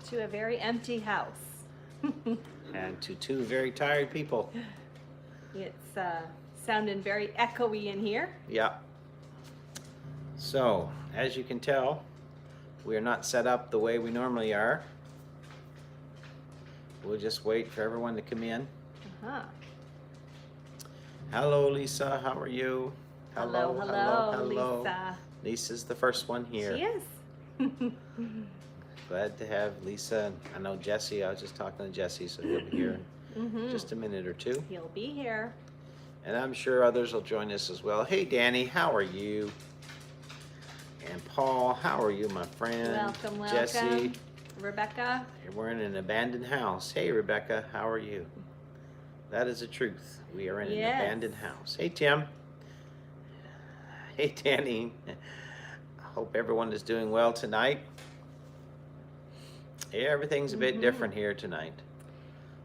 to a very empty house. And to two very tired people. It's sounding very echoey in here. Yeah. So, as you can tell, we are not set up the way we normally are. We'll just wait for everyone to come in. Uh-huh. Hello, Lisa. How are you? Hello, Lisa. Lisa's the first one here. She is. Glad to have Lisa. I know Jesse. I was just talking to Jesse, so he'll be here in just a minute or two. He'll be here. And I'm sure others will join us as well. Hey, Danny, how are you? And Paul, how are you, my friend? Welcome, welcome. Jesse. Rebecca. We're in an abandoned house. Hey, Rebecca, how are you? That is the truth. We are in an abandoned house. Hey, Tim. Hey, Danny. I hope everyone is doing well tonight. Yeah, everything's a bit different here tonight.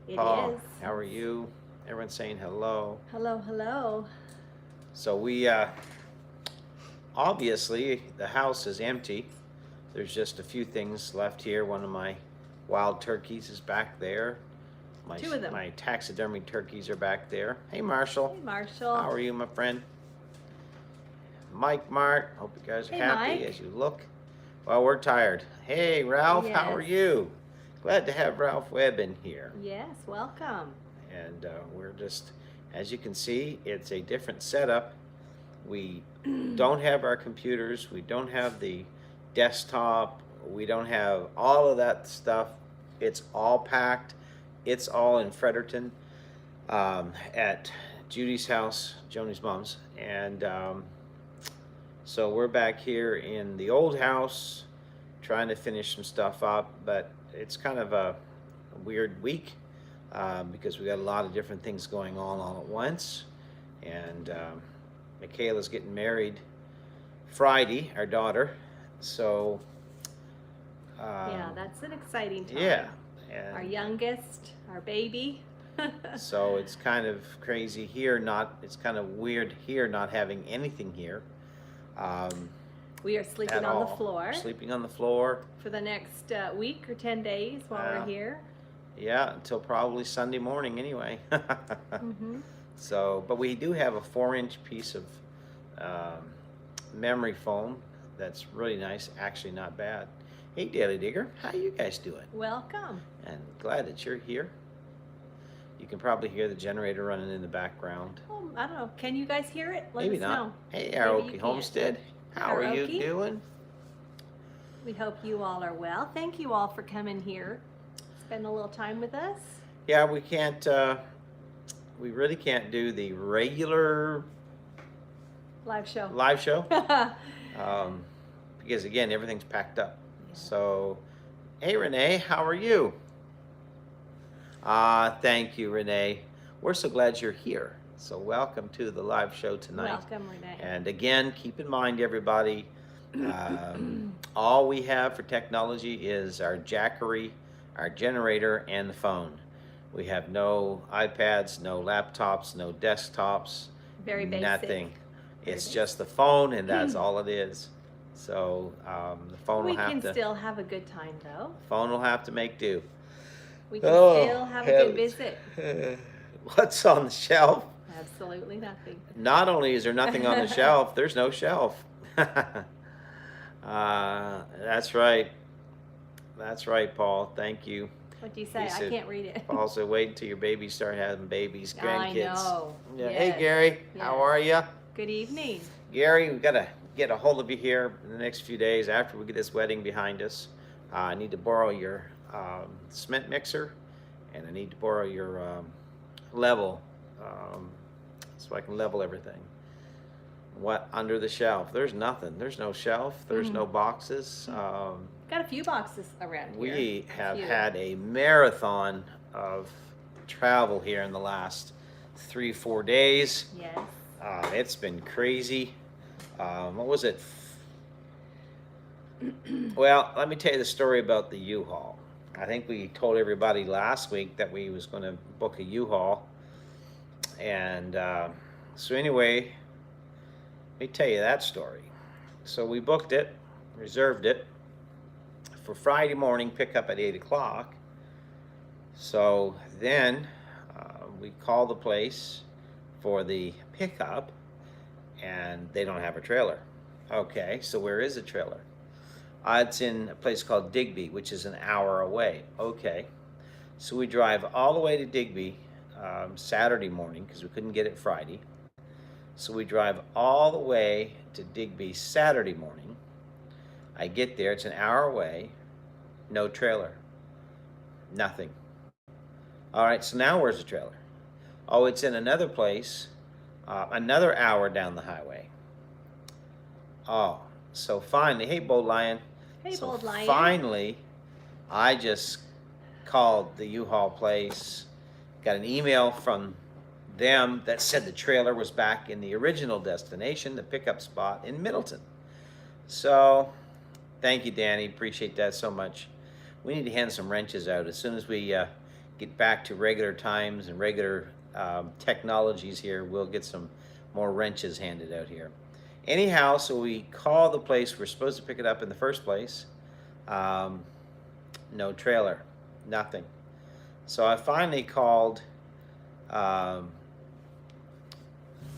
It Paul, is. how are you? Everyone's saying hello. Hello, hello. So we, obviously, the house is empty. There's just a few things left here. One of my wild turkeys is back there. Two of them. My taxidermy turkeys are back there. Hey, Marshall. Hey, Marshall. How are you, my friend? Mike, Mart. Hope you guys are happy Mike. as you look. Well, we're tired. Hey, Ralph. How are Yes. you? Glad to have Ralph Webb in here. Yes, welcome. And we're just, as you can see, it's a different setup. We don't have our computers. We don't have the desktop. We don't have all of that stuff. It's all packed. It's all in Fredericton at Judy's house, Joni's mom's. And so we're back here in the old house trying to finish some stuff up, but it's kind of a weird week because we got a lot of different things going on all at once. And Michaela's getting married Friday, our daughter. So Yeah, that's an exciting time. yeah. And Our youngest, our baby. so it's kind of crazy here, it's kind of weird here not having anything here. We are sleeping at on the all. floor Sleeping on the floor. for the next week or 10 days while we're here. Yeah, until probably Sunday morning anyway. So, but we do have a 4-inch piece of memory foam that's really nice, actually not bad. Hey, Daily Digger, how you guys doing? Welcome. And glad that you're here. You can probably hear the generator running in the background. Oh, I don't know. Can you guys hear it? Let Maybe us not. know. Hey, Maybe you Aoki can't. Homestead, how are you Aoki? doing? We hope you all are well. Thank you all for coming here. Spend a little time with us. Yeah, we can't, we really can't do the regular Live show. Because again, everything's packed up. So, hey Renee, how are you? Thank you, Renee. We're so glad you're here. So welcome to the live show tonight. Welcome, Renee. And again, keep in mind, everybody, all we have for technology is our Jackery, our generator, and the phone. We have no iPads, no laptops, no desktops, Very basic. nothing. Very It's basic. just the phone, and that's all it is. So the phone We will have can to. still have a good time, though. Phone will have to make do. We can Oh, still have a good heavens. visit. What's on the shelf? Absolutely nothing. Not only is there nothing on the shelf, there's no shelf. That's right. That's right, Paul. Thank you. What do you say? He said- I can't read it. Paul said, wait until your babies start having babies, grandkids. I know. Yeah. Yes. Hey, Gary. How Yes. are you? Good evening. Gary, we've got to get a hold of you here in the next few days after we get this wedding behind us. I need to borrow your cement mixer, and I need to borrow your level so I can level everything. What under the shelf? There's nothing. There's no shelf. There's no boxes. Got a few boxes around here. We A have few. had a marathon of travel here in the last 3-4 days. Yes. It's been crazy. What was it? Well, let me tell you the story about the U-Haul. I think we told everybody last week that we was going to book a U-Haul. And so anyway, let me tell you that story. So we booked it, reserved it, for Friday morning pickup at 8 o'clock. So then we call the place for the pickup, and they don't have a trailer. Okay, so where is the trailer? It's in a place called Digby, which is an hour away. Okay, so we drive all the way to Digby Saturday morning because we couldn't get it Friday. So we drive all the way to Digby Saturday morning. I get there, it's an hour away, no trailer, nothing. All right, so now where's the trailer? Oh, it's in another place, another hour down the highway. Oh, so finally, hey, Bold Lion. Hey, So Bold Lion. finally, I just called the U-Haul place, got an email from them that said the trailer was back in the original destination, the pickup spot in Middleton. So, thank you, Danny. Appreciate that so much. We need to hand some wrenches out as soon as we get back to regular times and regular technologies here. We'll get some more wrenches handed out here. Anyhow, so we call the place we're supposed to pick it up in the first place. No trailer, nothing. So I finally called,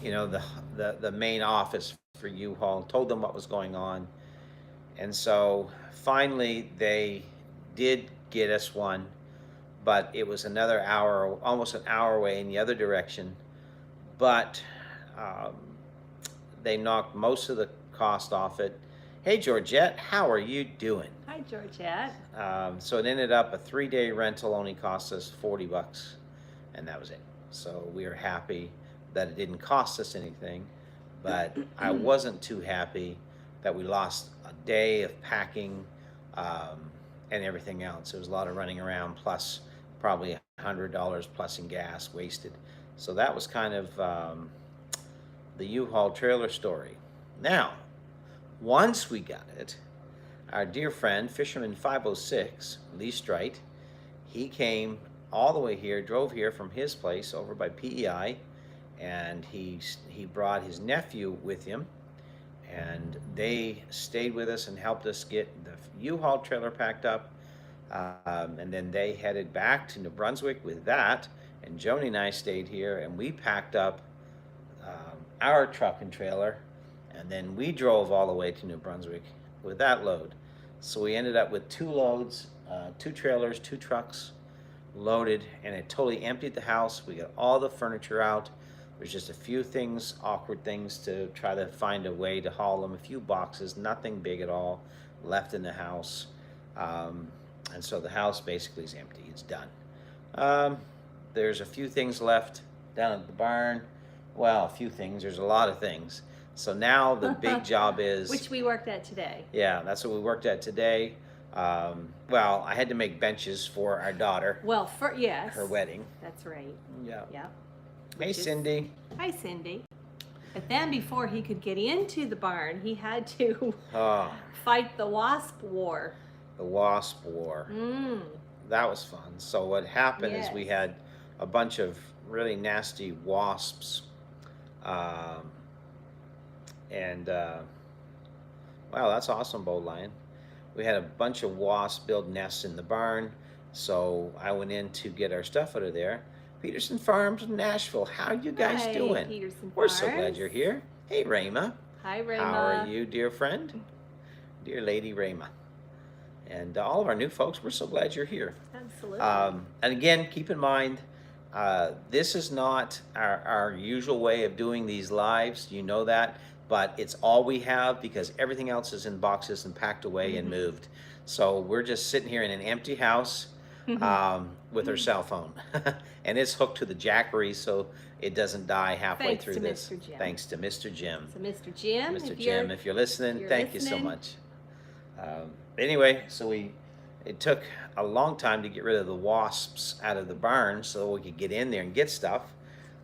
you know, the main office for U-Haul, told them what was going on, and so finally they did get us one, but it was another hour, almost an hour away in the other direction. But they knocked most of the cost off it. Hey, Georgette, how are you doing? Hi, Georgette. So it ended up a 3-day rental only cost us $40, and that was it. So we are happy that it didn't cost us anything, but I wasn't too happy that we lost a day of packing and everything else. It was a lot of running around, plus probably $100 plus in gas wasted. So that was kind of the U-Haul trailer story. Now, once we got it, our dear friend, Fisherman 506, Lee Strite, he came all the way here, drove here from his place over by PEI, and he brought his nephew with him, and they stayed with us and helped us get the U-Haul trailer packed up, and then they headed back to New Brunswick with that, and Joni and I stayed here, and we packed up our truck and trailer, and then we drove all the way to New Brunswick with that load. So we ended up with 2 loads, 2 trailers, 2 trucks loaded, and it totally emptied the house. We got all the furniture out. There's just a few things, awkward things, to try to find a way to haul them. A few boxes, nothing big at all, left in the house. And so the house basically is empty. It's done. There's a few things left down at the barn. Well, a few things. There's a lot of things. So now the big job is... Which we worked at today. Yeah, that's what we worked at today. Well, I had to make benches for our daughter. Well, yes. Her wedding. That's right. Yeah. Yeah. Hey, Cindy. Hi, Cindy. But then before he could get into the barn, he had to fight the wasp war. The wasp war. That was fun. So what happened is we had a bunch of really nasty wasps. Wow, that's awesome, Bold Lion. We had a bunch of wasps build nests in the barn, so I went in to get our stuff out of there. Peterson Farms, Nashville. How you guys doing? Peterson We're Farms. so glad you're here. Hey, Rayma. Hi, Rayma. How are you, dear friend? Dear Lady Rayma. And all of our new folks, we're so glad you're here. Absolutely. And again, keep in mind, this is not our usual way of doing these lives. You know that. But it's all we have because everything else is in boxes and packed away and moved. So we're just sitting here in an empty house with our cell phone. And it's hooked to the jackery so it doesn't die halfway through this. Mr. Jim. Thanks to Mr. Jim. So Mr. Jim, Mr. Jim, if you're listening, thank you so listening. much. Anyway, so it took a long time to get rid of the wasps out of the barn so we could get in there and get stuff.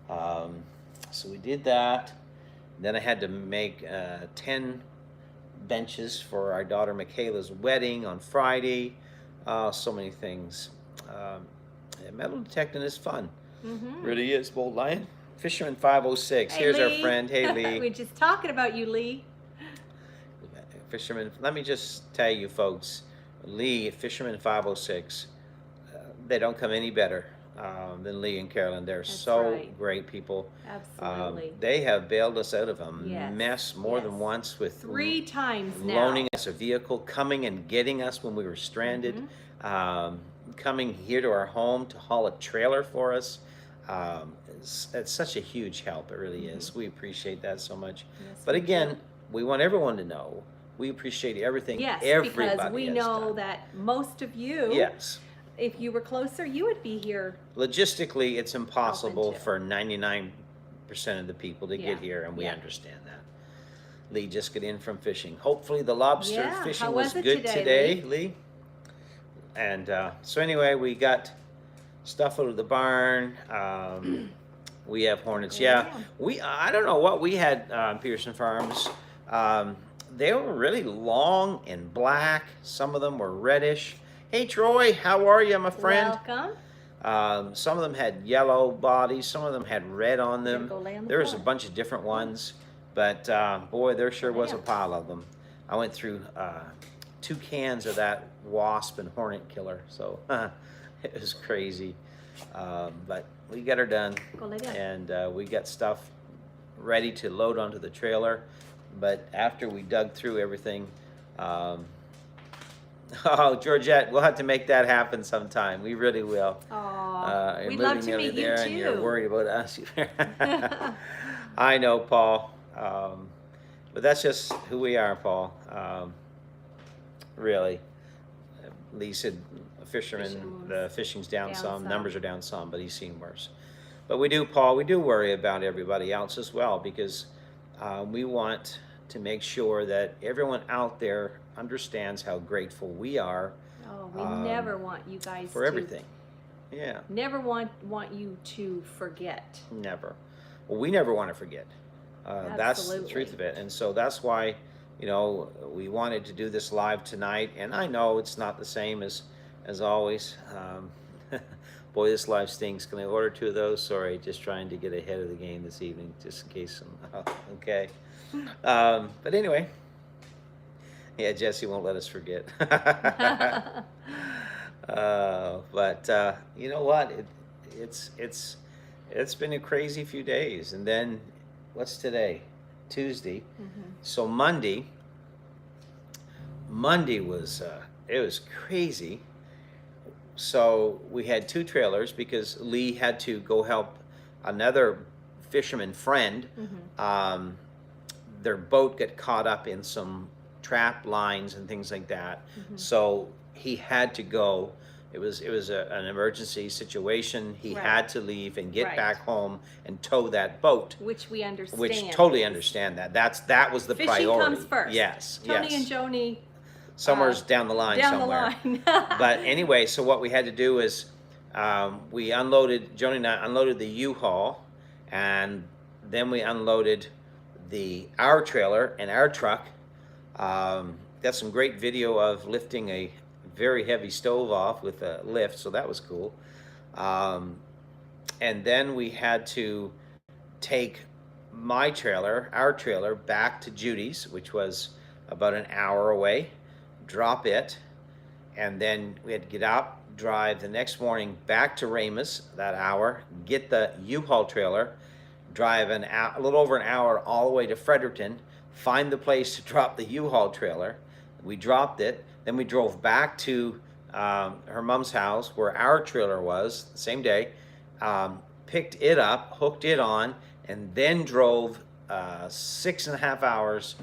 So we did that. Then I had to make 10 benches for our daughter Michaela's wedding on Friday. So many things. Metal detecting is fun. Really is, Bold Lion. Fisherman 506. Hey, Here's Lee. our friend. Hey, Lee. We're just talking about you, Lee. Fisherman, let me just tell you folks, Lee, Fisherman 506, they don't come any better than Lee and Carolyn. They're That's so right. great people. Absolutely. They have bailed us out of a Yes, mess more yes. than once with 3 times now. loaning us a vehicle, coming and getting us when we were stranded, coming here to our home to haul a trailer for us. It's such a huge help. It really is. We appreciate that so much. Yes, But we again, do. we want everyone to know we appreciate everything Yes, everybody because we has know done. that most of you, Yes. if you were closer, you would be here. Logistically, it's impossible too. for 99% of the people to get Yeah, here, and we yeah. understand that. Lee just got in from fishing. Hopefully the lobster Yeah, fishing how was was it good today, today, Lee. And so anyway, we got stuff out of the barn. We have hornets. Yeah, I don't know what we had on Pearson Farms. They were really long and black. Some of them were reddish. Hey Troy, how are you, my friend? Welcome. Some of them had yellow bodies. Some of them had red on them. Go lay on the There was a floor. bunch of different ones, but boy, there sure was a pile of them. I went through 2 cans of that wasp and hornet killer, so it was crazy. But we got her done, Go lay down. and we got stuff ready to load onto the trailer. But after we dug through everything, oh, Georgette, we'll have to make that happen sometime. We really will. Aw, You're we'd love moving to over meet you there and you're too. worried about us. I know, Paul. But that's just who we are, Paul. Really. Lee said, fishermen, the fishing's down some, numbers are down some, but he's seen worse. But we do, Paul, we do worry about everybody else as well, because we want to make sure that everyone out there understands how grateful we are. Oh, we never want you guys for everything. Yeah. Never want you to forget. Never. Well, we never want to forget. That's the truth of it. And so that's why, you know, we wanted to do this live tonight. And I know it's not the same as always. Boy, this live stinks. Can I order 2 of those? Sorry, just trying to get ahead of the game this evening, just in case. Okay. But anyway, yeah, Jesse won't let us forget. But you know what? It's been a crazy few days. And then, what's today? Tuesday. So Monday was it was crazy. So we had 2 trailers because Lee had to go help another fisherman friend. Their boat got caught up in some trap lines and things like that. So he had to go. It was an emergency situation. He had to leave and get back home and tow that boat. Which we understand. Which totally understand that. That was the priority. Fishing comes first. Yes. Tony and Joni. Somewhere's down the line somewhere. But anyway, so what we had to do is we unloaded, Joni and I unloaded the U-Haul, and then we unloaded our trailer and our truck. Got some great video of lifting a very heavy stove off with a lift, so that was cool. And then we had to take our trailer, back to Judy's, which was about an hour away, drop it, and then we had to get up, drive the next morning back to Ramus, that hour, get the U-Haul trailer, drive a little over an hour all the way to Fredericton, find the place to drop the U-Haul trailer. We dropped it, then we drove back to her mom's house where our trailer was, the same day, picked it up, hooked it on, and then drove 6.5 hours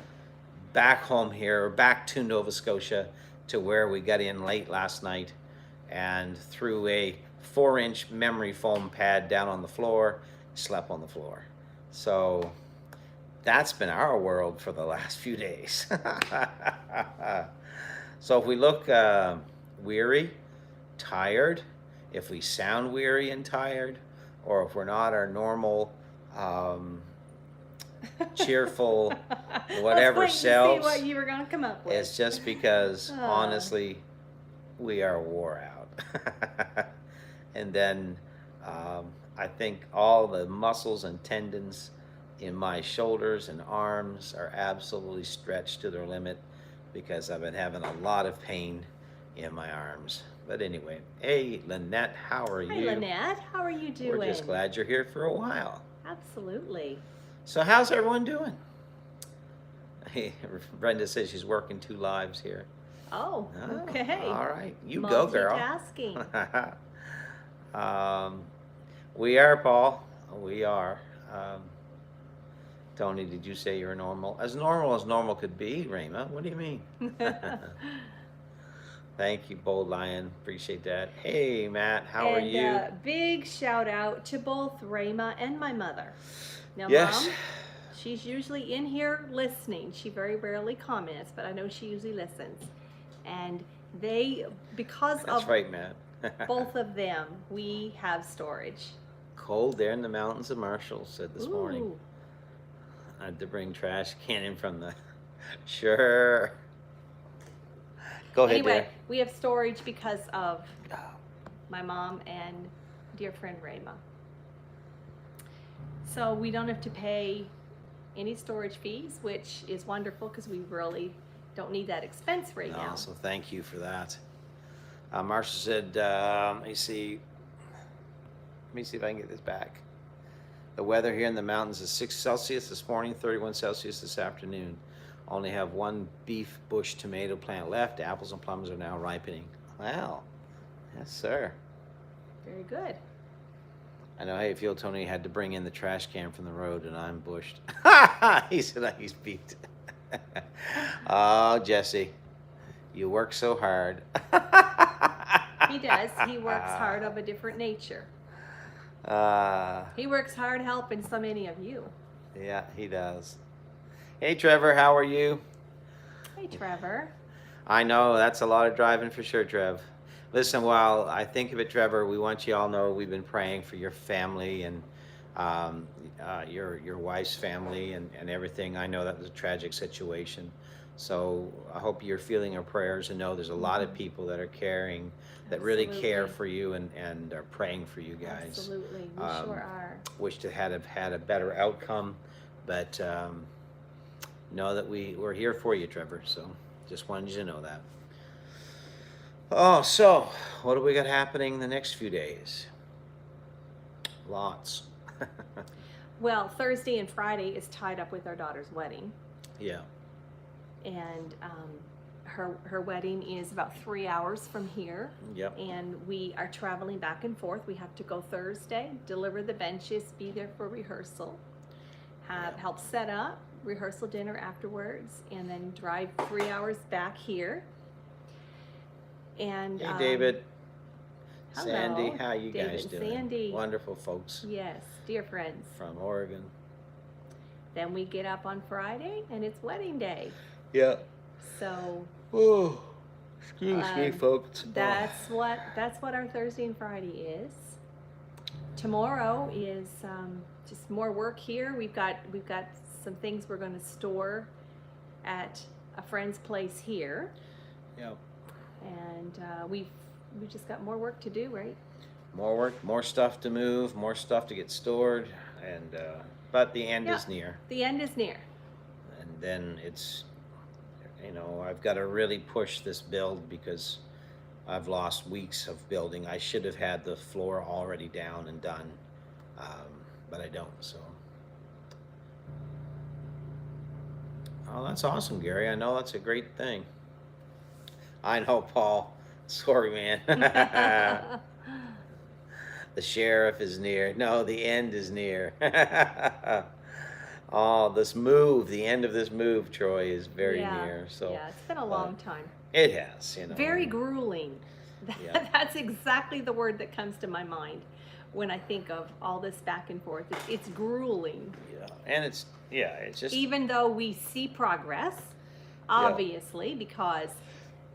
back home here, back to Nova Scotia, to where we got in late last night, and threw a 4-inch memory foam pad down on the floor, slept on the floor. So that's been our world for the last few days. So if we look weary, tired, if we sound weary and tired, or if we're not our normal cheerful whatever selves, see what you were going to come up with. It's just because honestly we are wore out. And then I think all the muscles and tendons in my shoulders and arms are absolutely stretched to their limit, because I've been having a lot of pain in my arms. But anyway, hey, Lynette, how are Hi, you? Lynette. How are you doing? We're just glad you're here for a while. Absolutely. So how's everyone doing? Hey, Brenda says she's working 2 lives here. Oh, okay. All right. You go, girl. Multitasking. We are, Paul. We are. Tony, did you say you're normal? As normal could be, Rayma. What do you mean? Thank you, Bold Lion. Appreciate that. Hey, Matt, how are you? And big shout out to both Rayma and my mother. Now, Yes. Mom, she's usually in here listening. She very rarely comments, but I know she usually listens. And because That's of right, Matt. both of them, we have storage. Cold there in the mountains of Marshall, said this morning. Ooh. I had to bring trash can in from the... Sure. Go ahead, Anyway, dear. we have storage because of my mom and dear friend Rayma. So we don't have to pay any storage fees, which is wonderful because we really don't need that expense right now. So thank you for that. Marcia said, let me see if I can get this back. The weather here in the mountains is 6 Celsius this morning, 31 Celsius this afternoon. Only have 1 beef bush tomato plant left. Apples and plums are now ripening. Wow. Yes, sir. Very good. I know how you feel, Tony. Had to bring in the trash can from the road, and I'm bushed. He said he's beat. Oh, Jesse, you work so hard. He does. He works hard of a different nature. He works hard helping so many of you. Yeah, he does. Hey, Trevor, how are you? Hey, Trevor. I know, that's a lot of driving for sure, Trev. Listen, while I think of it, Trevor, we want you all to know we've been praying for your family and your wife's family and everything. I know that was a tragic situation. So I hope you're feeling our prayers and know there's a lot of people that are caring, that really care for you and are praying for you guys. Absolutely, we sure are. Wish to have had a better outcome, but know that we're here for you, Trevor. So just wanted you to know that. Oh, so what do we got happening the next few days? Lots. Well, Thursday and Friday is tied up with our daughter's wedding. Yeah. And her wedding is about 3 hours from here. Yep. And we are traveling back and forth. We have to go Thursday, deliver the benches, be there for rehearsal, help set up, rehearsal dinner afterwards, and then drive 3 hours back here. And hey, David. Hello, Sandy, how you David guys and doing? Sandy. Wonderful folks. Yes, dear friends. From Oregon. Then we get up on Friday and it's wedding day. Yeah. So oh, excuse me, folks. That's what our Thursday and Friday is. Tomorrow is just more work here. We've got some things we're going to store at a friend's place here. Yep. And we just got more work to do, right? More work, more stuff to move, more stuff to get stored, and but the end is near. The end is near. And then it's, I've got to really push this build because I've lost weeks of building. I should have had the floor already down and done, but I don't. So, oh, that's awesome, Gary. I know that's a great thing. I know, Paul. Sorry, man. The sheriff is near. No, the end is near. Oh, the end of this move, Troy, is very near. So yeah, it's been a long time. It has, Very grueling. Yeah. That's exactly the word that comes to my mind when I think of all this back and forth. It's grueling. Yeah, and it's just. Even though we see progress, obviously, because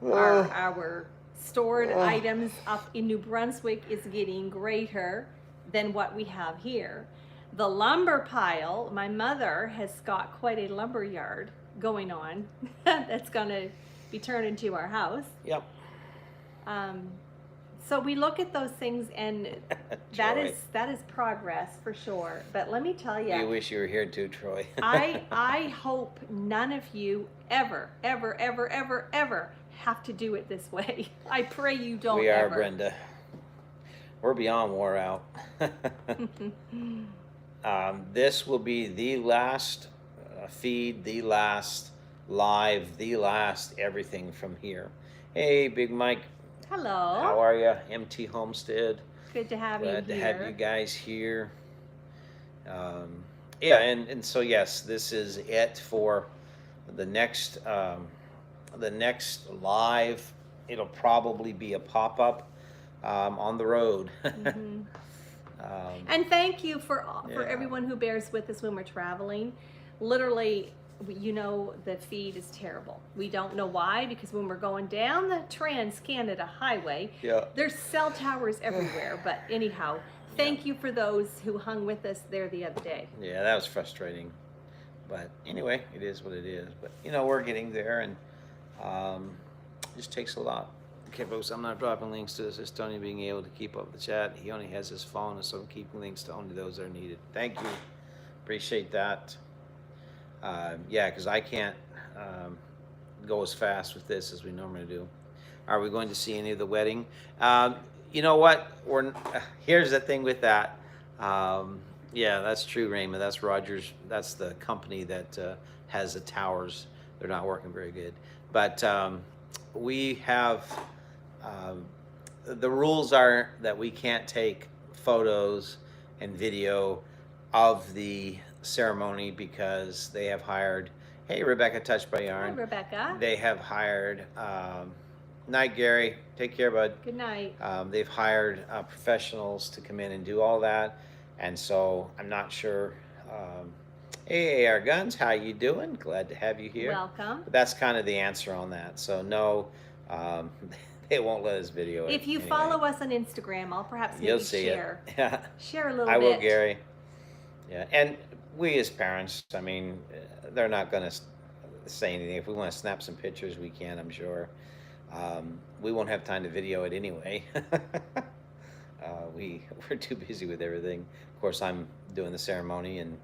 our stored items up in New Brunswick is getting greater than what we have here. The lumber pile, my mother has got quite a lumber yard going on that's going to be turned into our house. Yep. So we look at those things, and that is progress for sure. But let me tell you, you wish you were here too, Troy. I hope none of you ever have to do it this way. I pray you don't We are, ever. Brenda. We're beyond wore out. This will be the last feed, the last live, the last everything from here. Hey, Big Mike. Hello. How are you? MT Homestead. Good to have Glad you to here. have you guys here. Yeah, and so yes, this is it for the next live. It'll probably be a pop-up on the road. Mm-hmm. And thank you for everyone who bears with us when we're traveling. Literally, you know, the feed is terrible. We don't know why, because when we're going down the Trans-Canada Highway, there's cell towers everywhere. But anyhow, thank you for those who hung with us there the other day. Yeah, that was frustrating. But anyway, it is what it is. But, you know, we're getting there, and it just takes a lot. Okay, folks, I'm not dropping links to this. It's Tony being able to keep up the chat. He only has his phone, so I'm keeping links to only those that are needed. Thank you. Appreciate that. Yeah, because I can't go as fast with this as we normally do. Are we going to see any of the wedding? You know what? Here's the thing with that. Yeah, that's true, Raymond. That's Rogers. That's the company that has the towers. They're not working very good. But we have... the rules are that we can't take photos and video of the ceremony because they have hired, hey, Rebecca, Touched by Yarn. Hi, Rebecca. They have hired, night, Gary. Take care, bud. Good night. They've hired professionals to come in and do all that. And so I'm not sure. Hey, AR Guns, how you doing? Glad to have you here. Welcome. But that's kind of the answer on that. So no, they won't let us video it. If you anyway. follow us on Instagram, I'll perhaps maybe You'll see share. it. Yeah. Share a little I bit. will, Gary. Yeah, and we as parents, I mean, they're not going to say anything. If we want to snap some pictures, we can, I'm sure. We won't have time to video it anyway. We're too busy with everything. Of course, I'm doing the ceremony and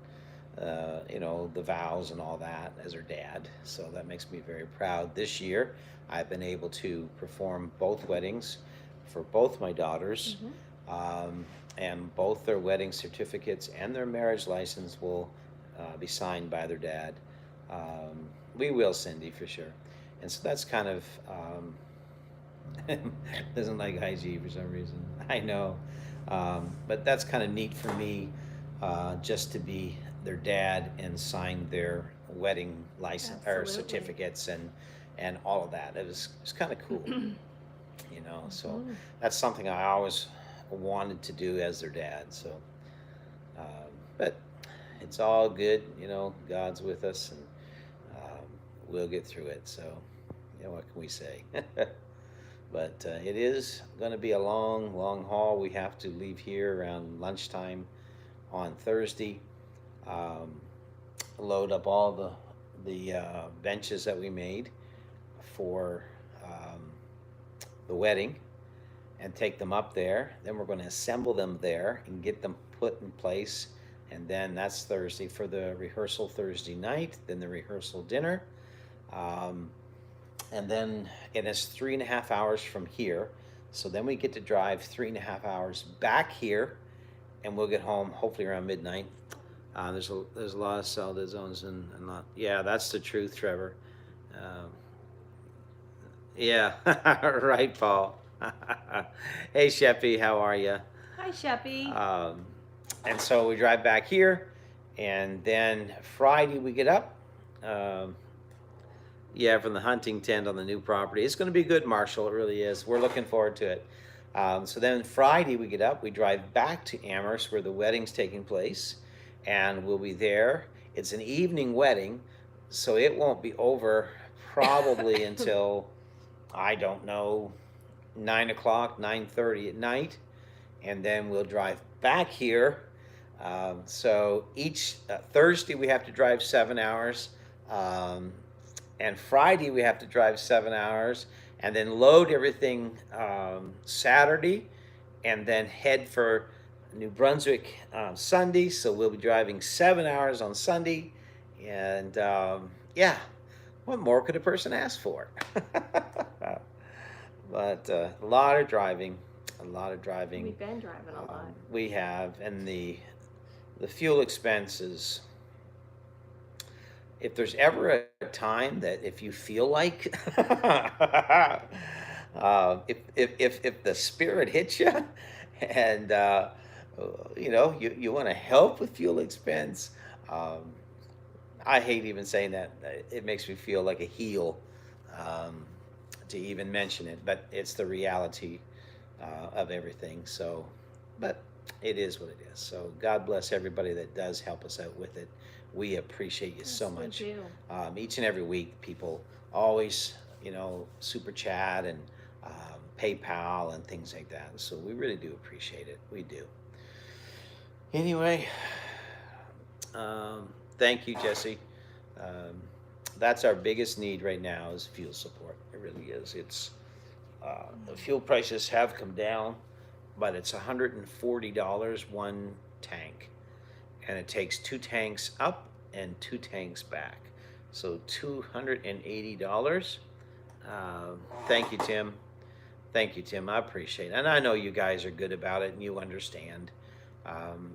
you know, the vows and all that as her dad. So that makes me very proud. This year, I've been able to perform both weddings for both my daughters. Mm-hmm. And both their wedding certificates and their marriage license will be signed by their dad. We will, Cindy, for sure. And so that's kind of, doesn't like IG for some reason. I know. But that's kind of neat for me, just to be their dad and sign their wedding license or certificates and all of that. It's kind of cool, you know. So that's something I always wanted to do as their dad. So, but it's all good, you know. God's with us, and we'll get through it. So, you know, what can we say? But it is going to be a long, long haul. We have to leave here around lunchtime on Thursday. Load up all the benches that we made for the wedding and take them up there. Then we're going to assemble them there and get them put in place. And then that's Thursday for the rehearsal Thursday night, then the rehearsal dinner. And then it is 3.5 hours from here. So then we get to drive 3.5 hours back here, and we'll get home hopefully around midnight. There's a lot of cell dead zones and not. Yeah, that's the truth, Trevor. Yeah, right, Paul. Hey, Sheppy, how are you? Hi, Sheppy. And so we drive back here, and then Friday we get up. Yeah, from the hunting tent on the new property. It's going to be good, Marshall. It really is. We're looking forward to it. So then Friday we get up. We drive back to Amherst where the wedding's taking place, and we'll be there. It's an evening wedding, so it won't be over probably until, I don't know, 9 o'clock, 9:30 at night. And then we'll drive back here. So each Thursday we have to drive 7 hours. And Friday we have to drive 7 hours and then load everything Saturday and then head for New Brunswick Sunday. So we'll be driving 7 hours on Sunday. And yeah, what more could a person ask for? But a lot of driving, a lot of driving. We've been driving a lot. We have, and the fuel expenses. If there's ever a time that if you feel like, if the spirit hits you, and you want to help with fuel expense, um, I hate even saying that. It makes me feel like a heel um, to even mention it, but it's the reality of everything. So, but it is what it is. So God bless everybody that does help us out with it. We appreciate you so Yes, we much. do. Each and every week, people always, super chat and PayPal and things like that. So we really do appreciate it. We do. Anyway, thank you, Jesse. Um, that's our biggest need right now is fuel support. It really is. It's the fuel prices have come down, but it's $140 one tank, and it takes 2 tanks up and 2 tanks back, so $280. Thank you, Tim. Thank you, Tim. I appreciate it, and I know you guys are good about it and you understand.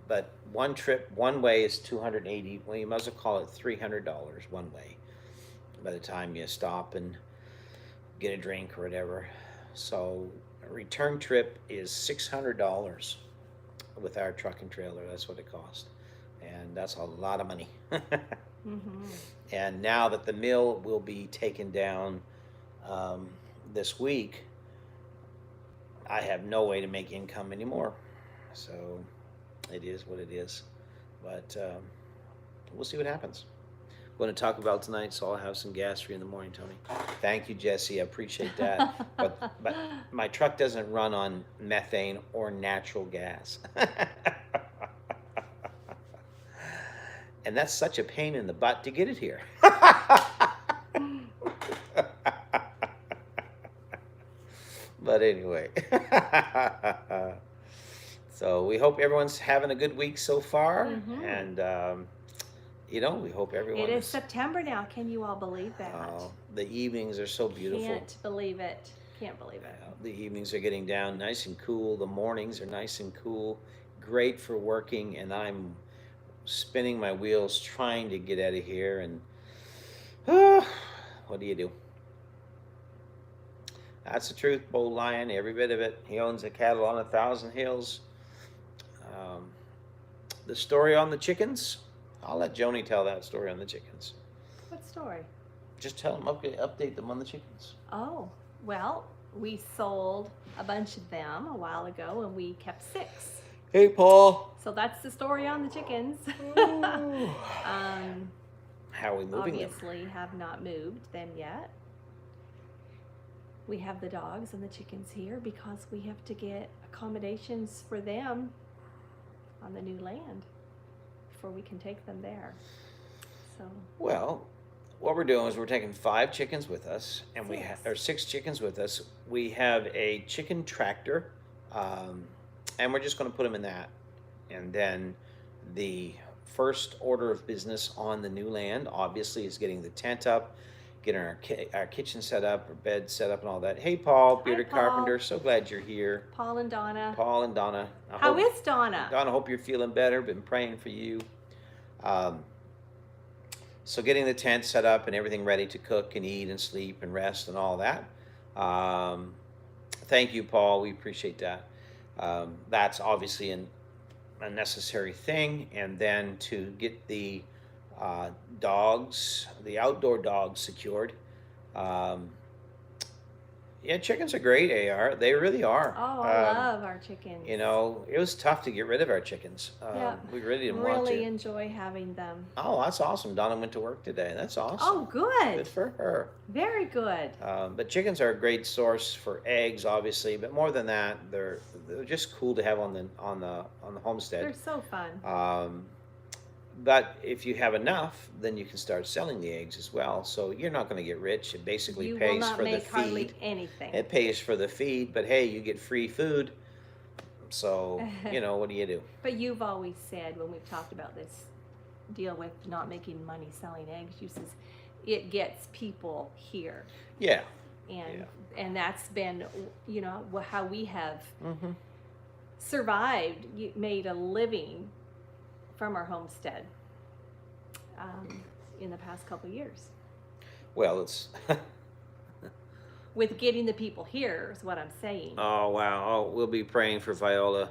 But one trip one way is 280. Well, you might as well call it $300 one way by the time you stop and get a drink or whatever. So a return trip is $600 with our truck and trailer. That's what it costs, and that's a lot of money. Mm-hmm. And now that the mill will be taken down this week, I have no way to make income anymore. So it is what it is. But we'll see what happens. Going to talk about tonight, so I'll have some gas for you in the morning, Tony. Thank you, Jesse. I appreciate that. but my truck doesn't run on methane or natural gas. And that's such a pain in the butt to get it here. But anyway. So we hope everyone's having a good week so far. Mm-hmm. And we hope everyone It is September now. Can you all believe that? The evenings are so beautiful. Can't believe it. Can't believe it. The evenings are getting down nice and cool. The mornings are nice and cool. Great for working, and I'm spinning my wheels trying to get out of here. And what do you do? That's the truth, Bo Lion, every bit of it. He owns a cattle on 1,000 hills. The story on the chickens, I'll let Joni tell that story on the chickens. What story? Just tell them, update them on the chickens. Oh, well, we sold a bunch of them a while ago, and we kept 6. Hey, Paul. So that's the story on the chickens. How are we moving them? Obviously have not moved them yet. We have the dogs and the chickens here because we have to get accommodations for them on the new land before we can take them there. So. Well, what we're doing is we're taking 5 chickens with us, and 6 chickens with us. We have a chicken tractor, and we're just going to put them in that. And then the first order of business on the new land, obviously, is getting the tent up, getting our kitchen set up, our bed set up, and all that. Hey, Paul, Bearded Carpenter, so glad you're here. Paul and Donna. Paul and Donna. How is Donna? Donna, hope you're feeling better. Been praying for you. So getting the tent set up and everything ready to cook and eat and sleep and rest and all that. Thank you, Paul. We appreciate that. That's obviously a necessary thing. And then to get the dogs, the outdoor dogs secured. Yeah, chickens are great, AR. They really are. Oh, I love our chickens. It was tough to get rid of our chickens. Yeah. We really didn't want to. Really enjoy having them. Oh, that's awesome. Donna went to work today. That's awesome. Oh, good. Good for her. Very good. But chickens are a great source for eggs, obviously. But more than that, they're just cool to have on the homestead. They're so fun. But if you have enough, then you can start selling the eggs as well. So you're not going to get rich. It basically You will pays not for the make hardly feed. anything. It pays for the feed, but hey, you get free food. So, what do you do? But you've always said when we've talked about this deal with not making money selling eggs, you says it gets people here. Yeah. And And that's been, how we have Mm-hmm. survived, made a living from our homestead in the past couple of years. Well, it's. With getting the people here is what I'm saying. Oh wow! Oh, we'll be praying for Viola,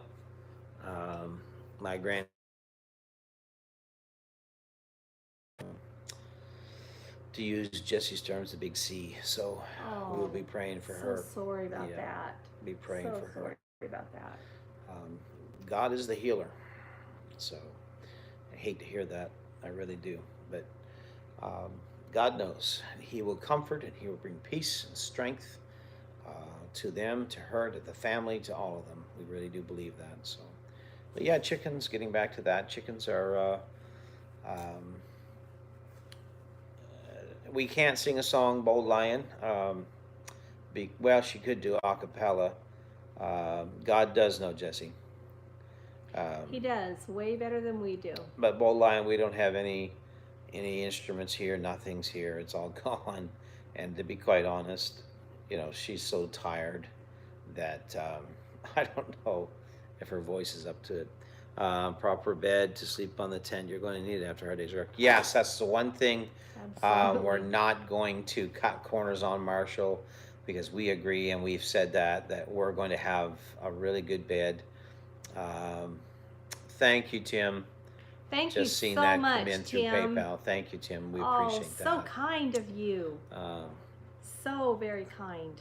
my grand. To use Jesse's terms, the big C. So we'll be praying for her. So sorry about that. Be praying for her. Sorry about that. God is the healer. So I hate to hear that. I really do. But God knows. He will comfort and He will bring peace and strength to them, to her, to the family, to all of them. We really do believe that. So, but yeah, chickens. Getting back to that, chickens are. We can't sing a song, Bold Lion. Well, she could do a cappella. God does know, Jesse. He does way better than we do. But Bold Lion, we don't have any instruments here. Nothing's here. It's all gone. And to be quite honest, she's so tired that I don't know if her voice is up to it. Proper bed to sleep on the tent. You're going to need it after her day's work. Yes, that's the one thing. We're not going to cut corners on Marshall because we agree and we've said that we're going to have a really good bed. Thank you, Tim. Thank you Just seen so that much, come in through Tim. PayPal. Thank you, Tim. We appreciate that. So kind of you. So very kind.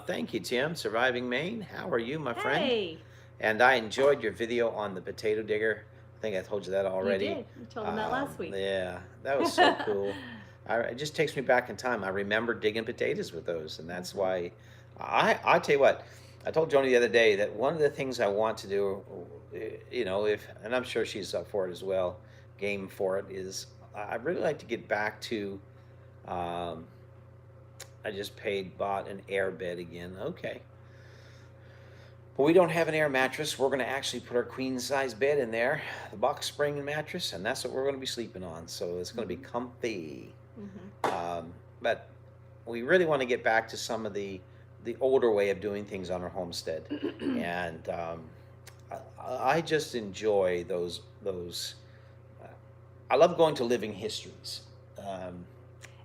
Thank you, Tim. Surviving Maine. How are you, my friend? Hey. And I enjoyed your video on the potato digger. I think I told you that already. You did. You told them that last week. Yeah, that was so cool. It just takes me back in time. I remember digging potatoes with those, and that's why I tell you what. I told Joni the other day that one of the things I want to do, and I'm sure she's up for it as well, game for it, is I'd really like to get back to. I just bought an air bed again. Okay. But we don't have an air mattress. We're going to actually put our queen size bed in there, the box spring mattress, and that's what we're going to be sleeping on. So it's going to be comfy. Mm-hmm. But we really want to get back to some of the older way of doing things on our homestead. And I just enjoy those. I love going to living histories.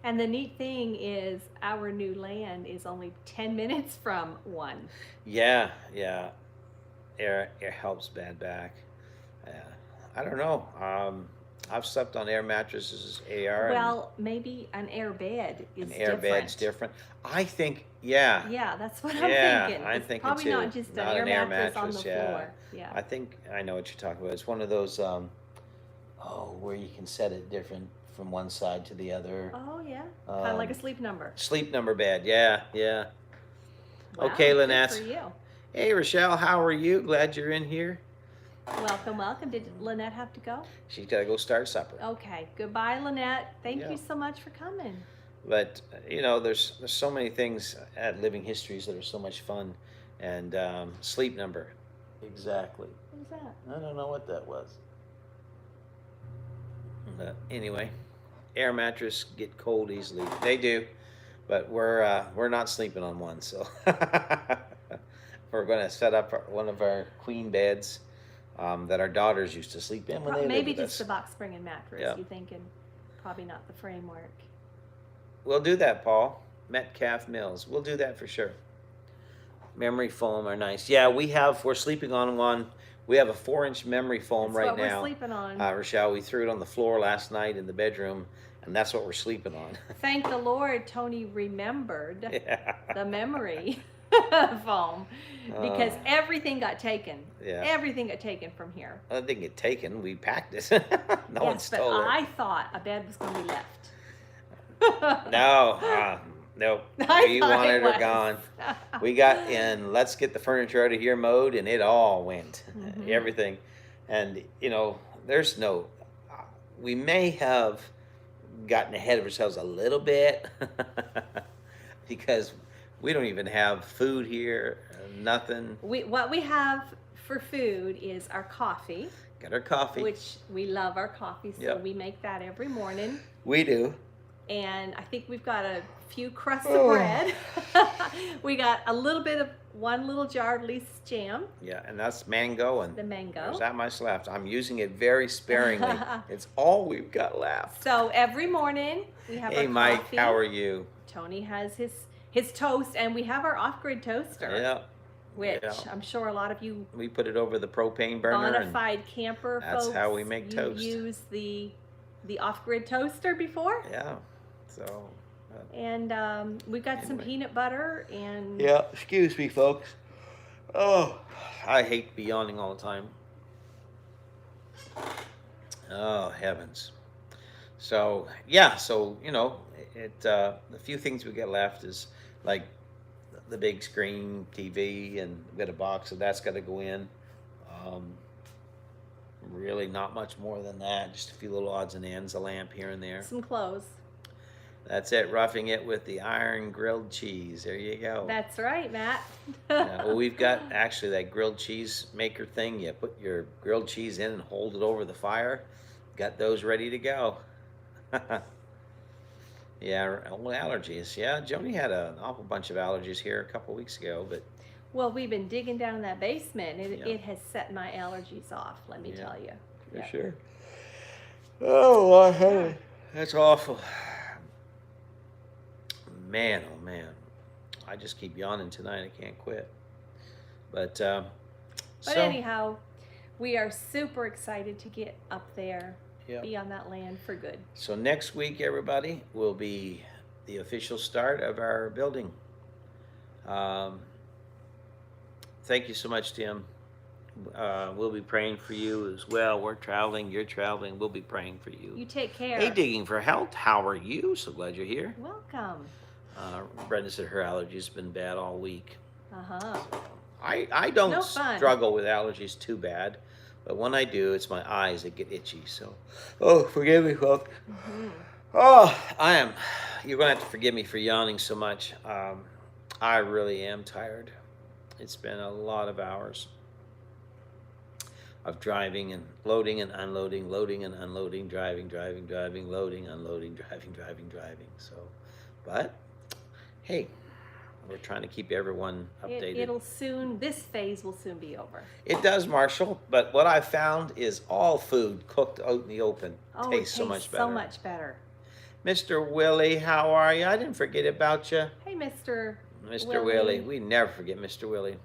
And the neat thing is our new land is only 10 minutes from one. Yeah. Air helps bad back. I don't know. I've slept on air mattresses, AR. Well, maybe an air bed is different. An air bed's different. I think, yeah. Yeah, that's what I'm thinking. I'm thinking probably too. Not just an air mattress on the floor. Yeah. I think I know what you're talking about. It's one of those, where you can set it different from one side to the other. Oh, yeah. Kind of like a sleep number. Sleep number bed, yeah. Wow, okay, Lynette. Good for you. Hey, Rochelle, how are you? Glad you're in here. Welcome. Did Lynette have to go? She's got to go start supper. Okay. Goodbye, Lynette. Thank you so much for coming. But, there's so many things at Living Histories that are so much fun. And sleep number. Exactly. What was that? I don't know what that was. But anyway, air mattress get cold easily. They do. But we're not sleeping on one, so we're going to set up one of our queen beds that our daughters used to sleep in when they maybe lived with just us. the box spring and mattress. Yeah. You thinking probably not the framework. We'll do that, Paul. Metcalf Mills. We'll do that for sure. Memory foam are nice. Yeah, we're sleeping on one. We have a 4-inch memory foam That's right what now. We're sleeping on. Rochelle, we threw it on the floor last night in the bedroom, and that's what we're sleeping on. Thank the Lord, Tony remembered the memory foam because everything got taken. Yeah. Everything got taken from here. I didn't get taken. We packed it. No one yes, but stole it. I thought a bed was going to be left. No. Nope. We wanted her gone. We got in let's get the furniture out of here mode, and it all went. Mm-hmm. Everything. And, there's no... we may have gotten ahead of ourselves a little bit because we don't even have food here, nothing. What we have for food is our coffee. Got our coffee. Which we love our coffee, so we make that every morning. We do. And I think we've got a few crusts of bread. We got a little bit of one little jar of Lisa's jam. Yeah, and that's mango, and the mango. there's that much left. I'm using it very sparingly. It's all we've got left. So every morning we have Hey, our Mike, coffee. how are you? Tony has his toast, and we have our off-grid toaster. Yeah. Which yeah. I'm sure a lot of you We put it over the propane burner. bona fide camper that's folks, how we make toast. You've used the off-grid toaster before. Yeah. So. And we've got some peanut butter and. Yeah. Excuse me, folks. Oh, I hate to be yawning all the time. Oh heavens. So yeah. So you know, the few things we get left is like the big screen TV, and we've got a box, so that's got to go in. Really not much more than that, just a few little odds and ends, a lamp here and there. Some clothes. That's it, roughing it with the iron grilled cheese. There you go. That's right, Matt. Yeah, well, we've got actually that grilled cheese maker thing. You put your grilled cheese in and hold it over the fire. Got those ready to go. Yeah, well, allergies. Yeah, Joni had an awful bunch of allergies here a couple weeks ago, but. Well, we've been digging down in that basement. Yeah. It has set my allergies off, let me tell you. For Yeah. sure. Oh, honey. That's awful. Man, oh man. I just keep yawning tonight. I can't quit. But Anyhow, we are super excited to get up there, yeah. be on that land for good. So next week, everybody, will be the official start of our building. Thank you so much, Tim. We'll be praying for you as well. We're traveling, you're traveling, we'll be praying for you. You take care. Hey, Digging for Health, how are you? So glad you're here. Welcome. Brenda said her allergies have been bad all week. Uh-huh. I don't No fun. struggle with allergies too bad, but when I do, it's my eyes that get itchy. So, oh, forgive me, folks. Mm-hmm. Oh, you're going to have to forgive me for yawning so much. I really am tired. It's been a lot of hours of driving and loading and unloading, loading and unloading, driving, loading, unloading, driving. So, but hey, we're trying to keep everyone updated. This phase will soon be over. It does, Marshall, but what I found is all food cooked out in the open tastes so much better. So much better. Mr. Willie, how are you? I didn't forget about you. Hey, Mr. Willie. We never forget Mr. Willie.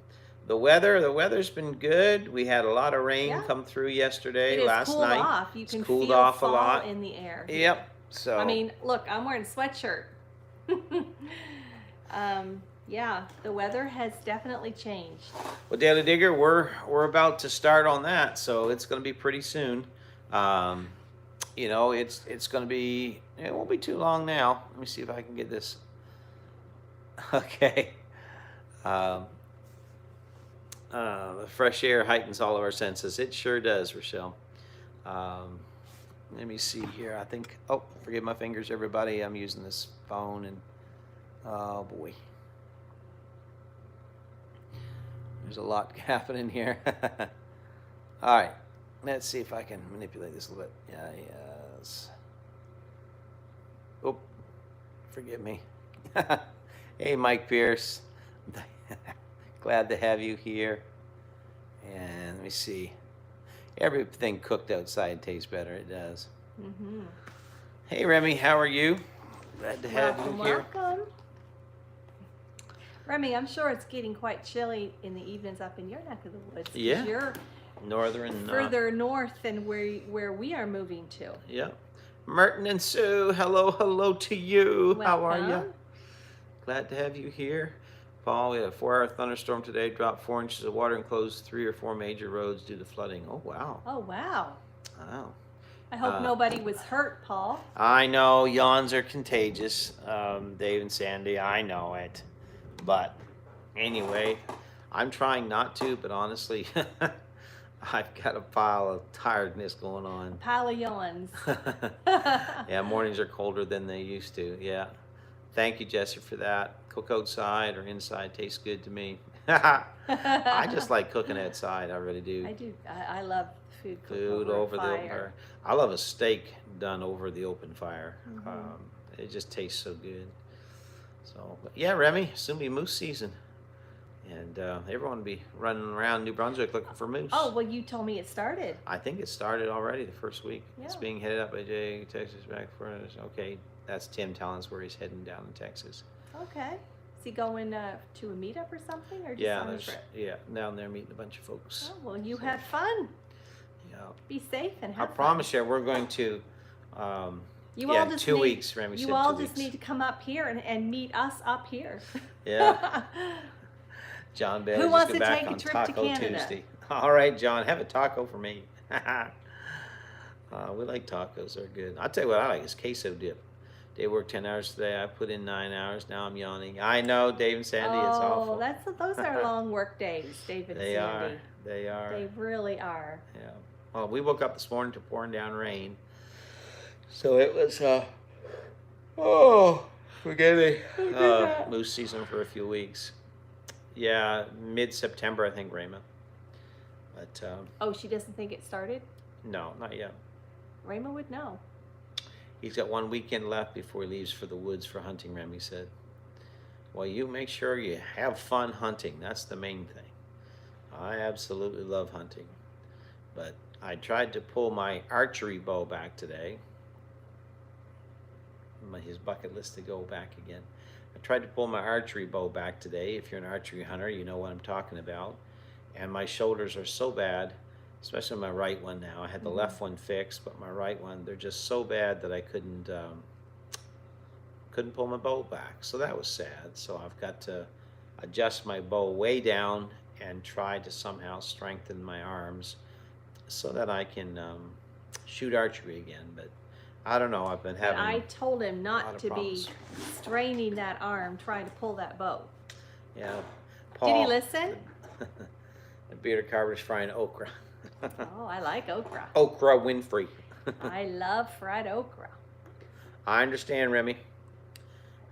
The weather's been good. We had a lot of rain come through yesterday, last night. Off. You can cooled feel off fall a lot in the air. Yep. So I mean, look, I'm wearing a sweatshirt. Yeah, the weather has definitely changed. Well, Daily Digger, we're about to start on that, so it's going to be pretty soon. You know, it's going to be. It won't be too long now. Let me see if I can get this. Okay. The fresh air heightens all of our senses. It sure does, Rochelle. Let me see here. I think. Oh, forgive my fingers, everybody. I'm using this phone, and oh boy, there's a lot happening here. All right, let's see if I can manipulate this a little bit. Yes. Oh, forgive me. Hey, Mike Pierce. Glad to have you here. And let me see. Everything cooked outside tastes better. It does. Mm-hmm. Hey, Remy, how are you? Glad to have you here. Welcome. Remy, I'm sure it's getting quite chilly in the evenings up in your neck of the woods. Yeah. You're further north than where we are moving to. Yeah. Merton and Sue, hello to you. Welcome. How are you? Glad to have you here. Paul, we had a 4-hour thunderstorm today, dropped 4 inches of water and closed 3 or 4 major roads due to flooding. Oh, wow. Oh, wow. Wow. I hope nobody was hurt, Paul. I know, yawns are contagious, Dave and Sandy, I know it. But anyway, I'm trying not to, but honestly, I've got a pile of tiredness going on. Pile of yawns. Yeah, mornings are colder than they used to, yeah. Thank you, Jesse, for that. Cook outside or inside tastes good to me. I just like cooking outside. I really do. I do. I love food cooked Food over the open fire. I love a steak done over the open fire. Mm-hmm. They just taste so good. So, but yeah, Remy, soon be moose season. And everyone will be running around New Brunswick looking for moose. Oh, well, you told me it started. I think it started already the first week. Yeah. It's being headed up by Jay, Texas, back for us. Okay, that's Tim telling us where he's heading down in Texas. Okay. Is he going to a meetup or something, or just Yeah, on a trip? yeah, down there meeting a bunch of folks. Oh, well, you had fun. Yeah. Be safe and have I promise you, we're going to. You all just 2 need, weeks. Remy said you all 2 just weeks. need to come up here and meet us up here. Yeah. John Bailey Who just wants got to back take a on trip to Taco Canada? Tuesday. All right, John, have a taco for me. We like tacos; they're good. I'll tell you what I like is queso dip. They worked 10 hours today. I put in 9 hours. Now I'm yawning. I know, Dave and Sandy. It's awful. Those are long work days, David and They Sandy. are. They are. They really are. Yeah. Well, we woke up this morning to pouring down rain, so it was. Forgive me. Moose season for a few weeks. Yeah, mid-September, I think, Raymond. But Oh, she doesn't think it started? no, not yet. Raymond would know. He's got 1 weekend left before he leaves for the woods for hunting, Remy said. Well, you make sure you have fun hunting. That's the main thing. I absolutely love hunting. But I tried to pull my archery bow back today. His bucket list to go back again. I tried to pull my archery bow back today. If you're an archery hunter, you know what I'm talking about. And my shoulders are so bad, especially my right one now. I had the left one fixed, but my right one, they're just so bad that I couldn't pull my bow back. So that was sad. So I've got to adjust my bow way down and try to somehow strengthen my arms so that I can shoot archery again. But I don't know. I've been But having. I told him a lot not of to problems. be straining that arm trying to pull that bow. Yeah. Did he listen? The bearded carver's frying okra. Oh, I like okra. Okra Winfrey. I love fried okra. I understand, Remy.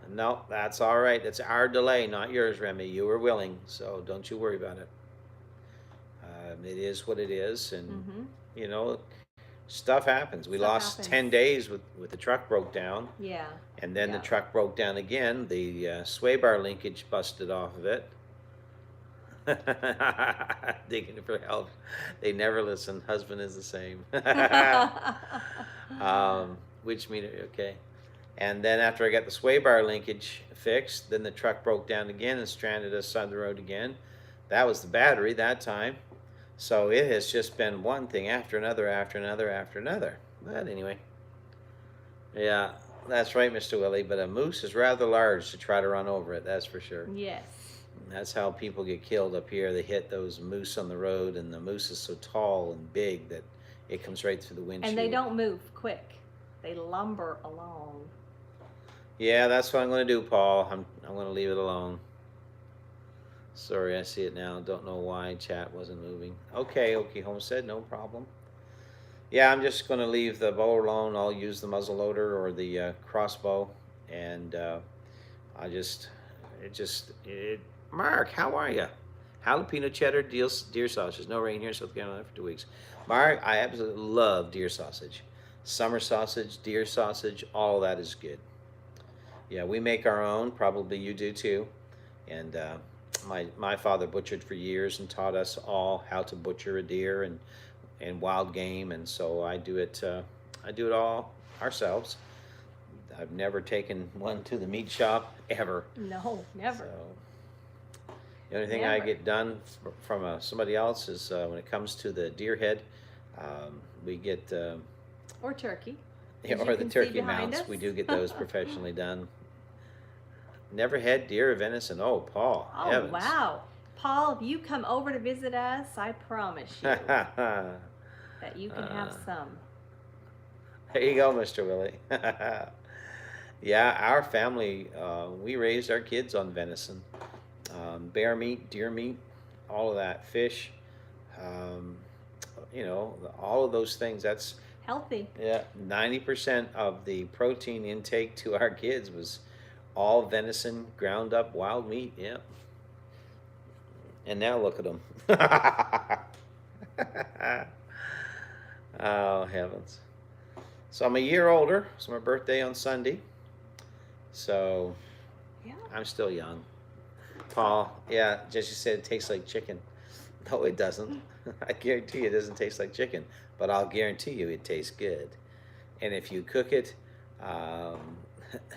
No, that's all right. That's our delay, not yours, Remy. You were willing, so don't you worry about it. It is what it is, and you know, stuff happens. We Stuff lost happens. 10 days with the truck broke down, Yeah. and then the Yeah. truck broke down again. The sway bar linkage busted off of it. Digging for help. They never listen. Husband is the same. Which meter? Okay. And then after I got the sway bar linkage fixed, then the truck broke down again and stranded us on the road again. That was the battery that time. So it has just been one thing after another, after another, after another. But anyway. Yeah, that's right, Mr. Willie. But a moose is rather large to try to run over it, that's for sure. Yes. That's how people get killed up here. They hit those moose on the road, and the moose is so tall and big that it comes right through the windshield. And they don't move quick. They lumber along. Yeah, that's what I'm going to do, Paul. I'm going to leave it alone. Sorry, I see it now. Don't know why chat wasn't moving. Okay, Homestead, no problem. Yeah, I'm just going to leave the bow alone. I'll use the muzzle loader or the crossbow, and Mark, how are you? Jalapeno cheddar, deer sausage. No rain here in South Carolina for 2 weeks. Mark, I absolutely love deer sausage. Summer sausage, deer sausage, all that is good. Yeah, we make our own. Probably you do too. And my father butchered for years and taught us all how to butcher a deer and wild game. And so I do it all ourselves. I've never taken one to the meat shop ever. No, never. So, the only thing I Never. get done from somebody else is when it comes to the deer head, we get Or turkey. yeah, As you or the can see turkey behind mounts. us. We do get those professionally done. Never had deer or venison. Oh, Paul. Oh, heavens. wow. Paul, if you come over to visit us, I promise you that you can have some. There you go, Mr. Willie. Yeah, our family, we raised our kids on venison. Bear meat, deer meat, all of that, fish, all of those things. That's, Healthy. yeah, 90% of the protein intake to our kids was all venison, ground up wild meat, yeah. And now look at them. Oh, heavens. So I'm a year older. It's my birthday on Sunday. So Yeah. I'm still young. Paul, yeah, Jesse said it tastes like chicken. No, it doesn't. I guarantee you it doesn't taste like chicken, but I'll guarantee you it tastes good. And if you cook it, um,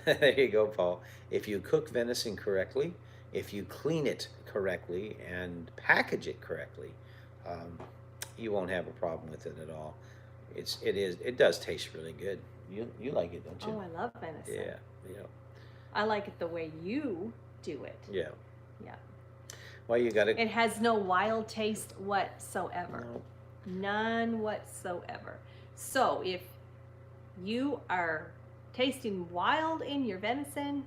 there you go, Paul. If you cook venison correctly, if you clean it correctly and package it correctly, um, you won't have a problem with it at all. It does taste really good. You like it, don't you? Oh, I love venison. Yeah, yeah, I like it the way you do it. yeah. Yeah. Well, you got It has no wild taste whatsoever. No. None whatsoever. So if you are tasting wild in your venison,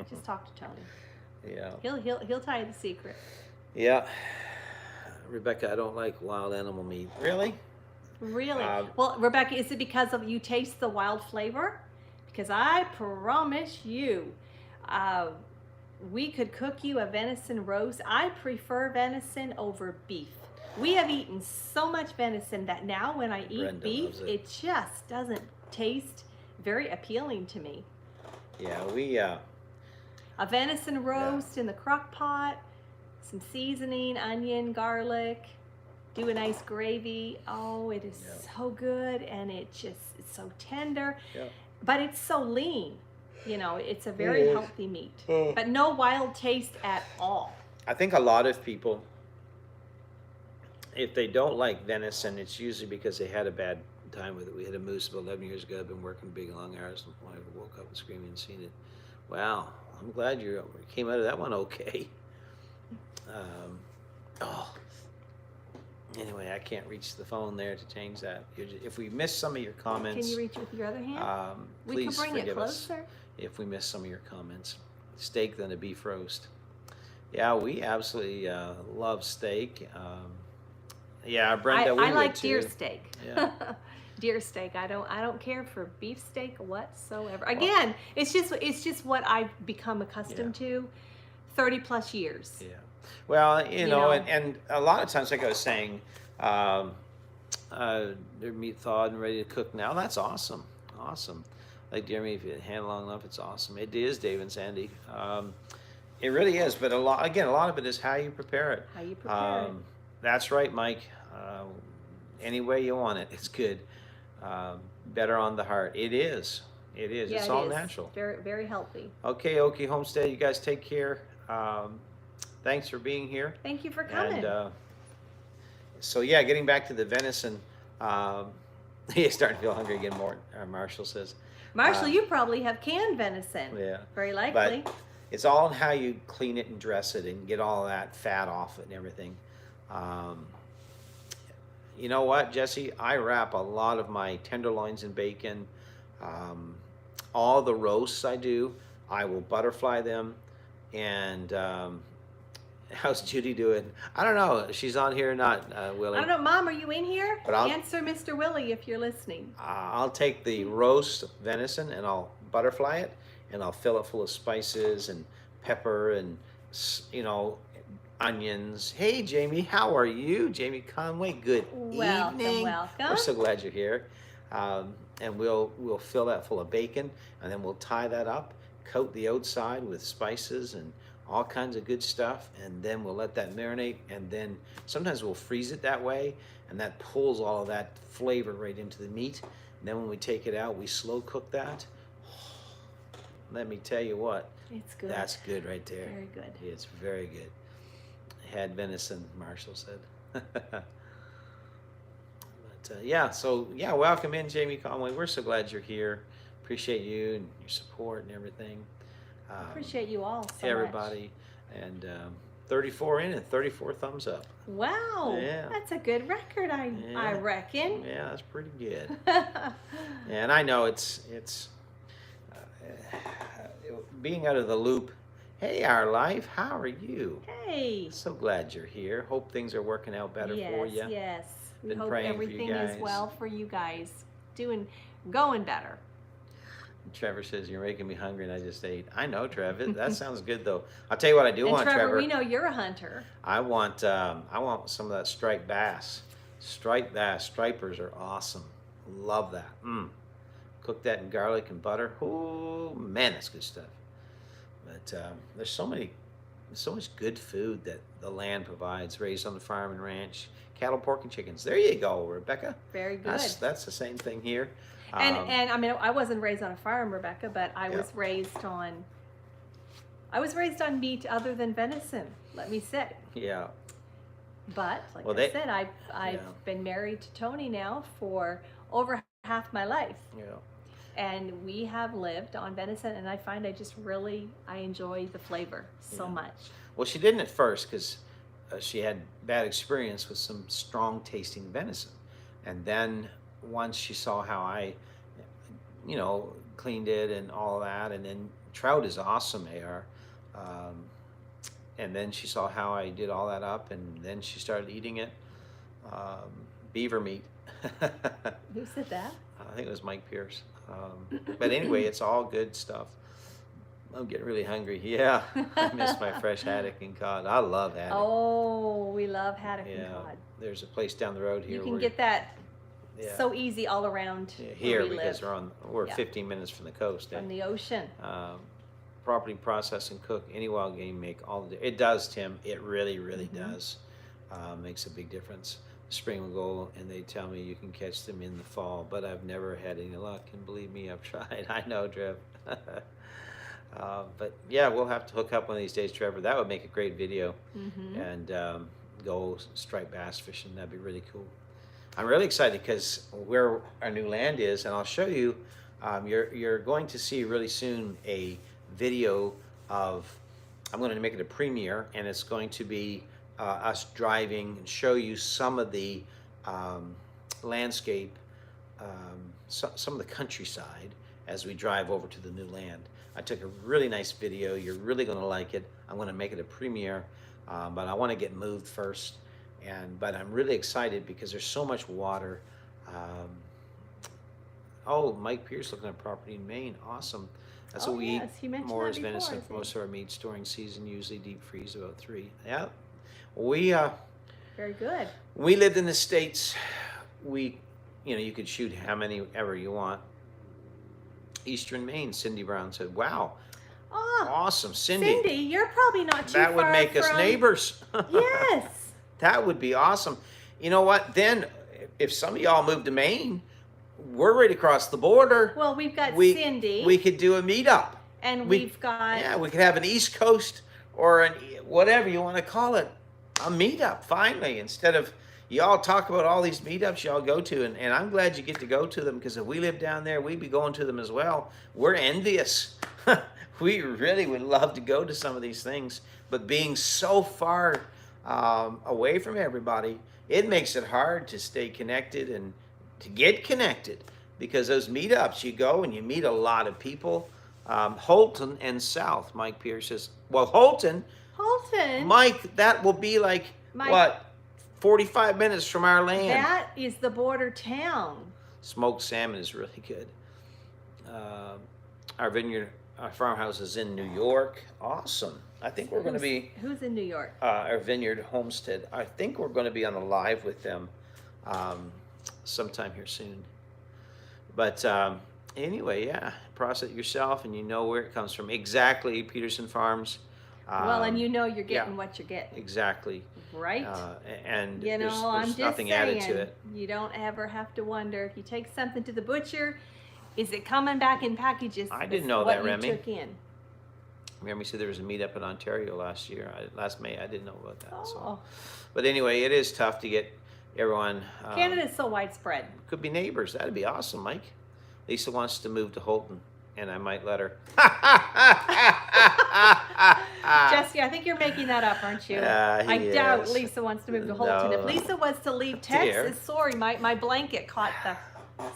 just talk to Tony. Yeah. He'll tell you the secret. Yeah. Rebecca, I don't like wild animal meat. Really? Really? Well, Rebecca, is it because of you taste the wild flavor? Because I promise you, we could cook you a venison roast. I prefer venison over beef. We have eaten so much venison that now when I eat Brenda beef, loves it just doesn't taste very appealing to me. Yeah, we A venison roast in the crock pot, some seasoning, onion, garlic, do a nice gravy. Oh, it is so good, and it's so tender. Yeah. But it's so lean. You know, it's a very healthy meat. But no wild taste at all. I think a lot of people, if they don't like venison, it's usually because they had a bad time with it. We had a moose about 11 years ago. I've been working big long hours, and I woke up and screaming and seen it. Wow, I'm glad you came out of that one okay. Anyway, I can't reach the phone there to change that. If we miss some of your comments, Can you reach with your other hand? We please could bring it forgive us closer. if we miss some of your comments. Steak than a beef roast. Yeah, we absolutely love steak. Yeah, Brenda, we I would like too. deer steak. Yeah. Deer steak. I don't care for beef steak whatsoever. Again, it's just what I've become accustomed to 30 plus years. Yeah. Well, you know. And a lot of times, like I was saying, their meat thawed and ready to cook now. That's awesome. Awesome. Like deer meat, if you handle long enough, it's awesome. It is, Dave and Sandy. It really is. But a lot of it is how you prepare it. How you prepare it. That's right, Mike. Any way you want it, it's good. Better on the heart. It is. It is. Yeah, It's it all is. natural. Very, very healthy. Okay, Okie Homestead, you guys take care. Thanks for being here. Thank you for coming. And so, yeah, getting back to the venison, he's starting to feel hungry again, Marshall says. Marshall, you probably have canned venison. Yeah. Very likely. But it's all in how you clean it and dress it and get all that fat off it and everything. You know what, Jesse? I wrap a lot of my tenderloins in bacon. All the roasts I do, I will butterfly them. And how's Judy doing? I don't know. She's on here or not, Willie? I don't know. Mom, are you in here? But Answer Mr. Willie if you're listening. I'll take the roast venison and I'll butterfly it, and I'll fill it full of spices and pepper and, onions. Hey, Jamie, how are you? Jamie Conway, good evening. Welcome. We're so glad you're here. And we'll fill that full of bacon, and then we'll tie that up, coat the outside with spices and all kinds of good stuff, and then we'll let that marinate, and then sometimes we'll freeze it that way, and that pulls all of that flavor right into the meat. And then when we take it out, we slow cook that. Let me tell you what. It's good. That's good right there. Very good. It's very good. Had venison, Marshall said. But welcome in, Jamie Conway. We're so glad you're here. Appreciate you and your support and everything. Appreciate you all so everybody. much. And 34 in and 34 thumbs up. Wow. Yeah. That's a good record, I reckon. Yeah, that's pretty good. And I know it's being out of the loop. Hey, our life, how are you? Hey. So glad you're here. Hope things are working out better for you. Yes. We Been hope praying for you everything guys. is well for you guys. Going better. Trevor says, you're making me hungry and I just ate. I know, Trevor. That sounds good, though. I'll tell you what I do want, Trevor. We know you're a hunter. I want some of that striped bass. Striped bass. Stripers are awesome. Love that. Cook that in garlic and butter. Oh, man, that's good stuff. But there's so much good food that the land provides, raised on the farm and ranch. Cattle, pork, and chickens. There you go, Rebecca. Very good. That's the same thing here. And I mean, I wasn't raised on a farm, Rebecca, but I was raised on meat other than venison. Let me say. Yeah. But like I said, I've been married to Tony now for over half my life. Yeah. And we have lived on venison, and I find I enjoy the flavor so much. Well, she didn't at first because she had bad experience with some strong tasting venison. And then once she saw how I, cleaned it and all that, and then trout is awesome, AR. And then she saw how I did all that up, and then she started eating it. Beaver meat. Who said that? I think it was Mike Pierce. But anyway, it's all good stuff. I'm getting really hungry. Yeah, I miss my fresh haddock and cod. I love haddock. Oh, we love haddock and cod. There's a place down the road here. You can get that so easy all around here where we because live. we're 15 minutes from the coast. From the ocean. Property, process, and cook any wild game make all the. It does, Tim. It really, really does. Makes a big difference. Spring will go, and they tell me you can catch them in the fall, but I've never had any luck, and believe me, I've tried. I know, Trev. But yeah, we'll have to hook up one of these days, Trevor. That would make a great video, and go striped bass fishing. That'd be really cool. I'm really excited because where our new land is, and I'll show you. You're going to see really soon a video of. I'm going to make it a premiere, and it's going to be us driving and show you some of the landscape, some of the countryside as we drive over to the new land. I took a really nice video. You're really going to like it. I'm going to make it a premiere, but I want to get moved first. But I'm really excited because there's so much water. Mike Pierce looking at property in Maine. Awesome. That's what we eat. More is venison for most of our meat storing season. Usually deep freeze about 3. Yeah. We very good. We lived in the States. You could shoot how many ever you want. Eastern Maine, Cindy Brown said, "Wow, awesome, Cindy, you're probably not too far. That would make us neighbors." Yes, that would be awesome. You know what? Then, if some of y'all move to Maine, we're right across the border. Well, we've got Cindy. We could do a meetup, and we've got we could have an East Coast or whatever you want to call it. A meetup, finally, instead of y'all talk about all these meetups y'all go to, and I'm glad you get to go to them, because if we lived down there, we'd be going to them as well. We're envious. We really would love to go to some of these things, but being so far away from everybody, it makes it hard to stay connected and to get connected, because those meetups, you go and you meet a lot of people. Holton and South, Mike Pierce says, well, Holton, Mike, that will be like, what, 45 minutes from our land. That is the border town. Smoked salmon is really good. Our farmhouse is in New York. Awesome. I think we're going to be... Who's in New York? Our vineyard homestead. I think we're going to be on a live with them sometime here soon. But anyway, yeah, process it yourself, and you know where it comes from. Exactly, Peterson Farms. Well, and you know you're getting what you're getting. Exactly. Right? And there's I'm just nothing saying, added to it. You don't ever have to wonder if you take something to the butcher, is it coming back in packages? I didn't know that, Remy. Took in? Remy said there was a meetup in Ontario last May. I didn't know about that. Oh. So. But anyway, it is tough to get everyone. Canada's so widespread. Could be neighbors. That'd be awesome, Mike. Lisa wants to move to Holton, and I might let her. Jesse, I think you're making that up, aren't you? I doubt Lisa wants to move to Holton. If Lisa was to leave Texas, sorry, my blanket caught the...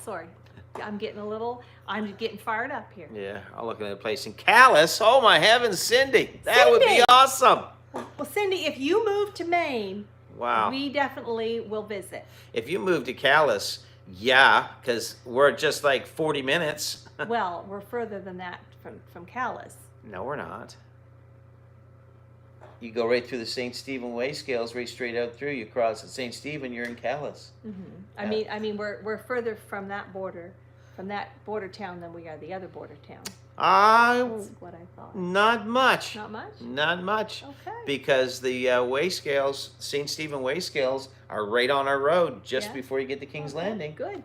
Sorry. I'm getting fired up here. Yeah, I'm looking at a place in Calais. Oh, my heavens, Cindy. That would be awesome. Well, Cindy, if you move to Maine, wow, we definitely will visit. If you move to Calais, yeah, because we're just like 40 minutes. Well, we're further than that from Calais. No, we're not. You go right through the St. Stephen Way scales, right straight out through. You cross at St. Stephen, you're in Calais. Mm-hmm. I mean, we're further from that border town than we are the other border town. That's what I thought. Not much. Not much? Not much. Okay. Because the weigh scales, St. Stephen weigh scales, are right on our road just before you get to King's Landing. Good.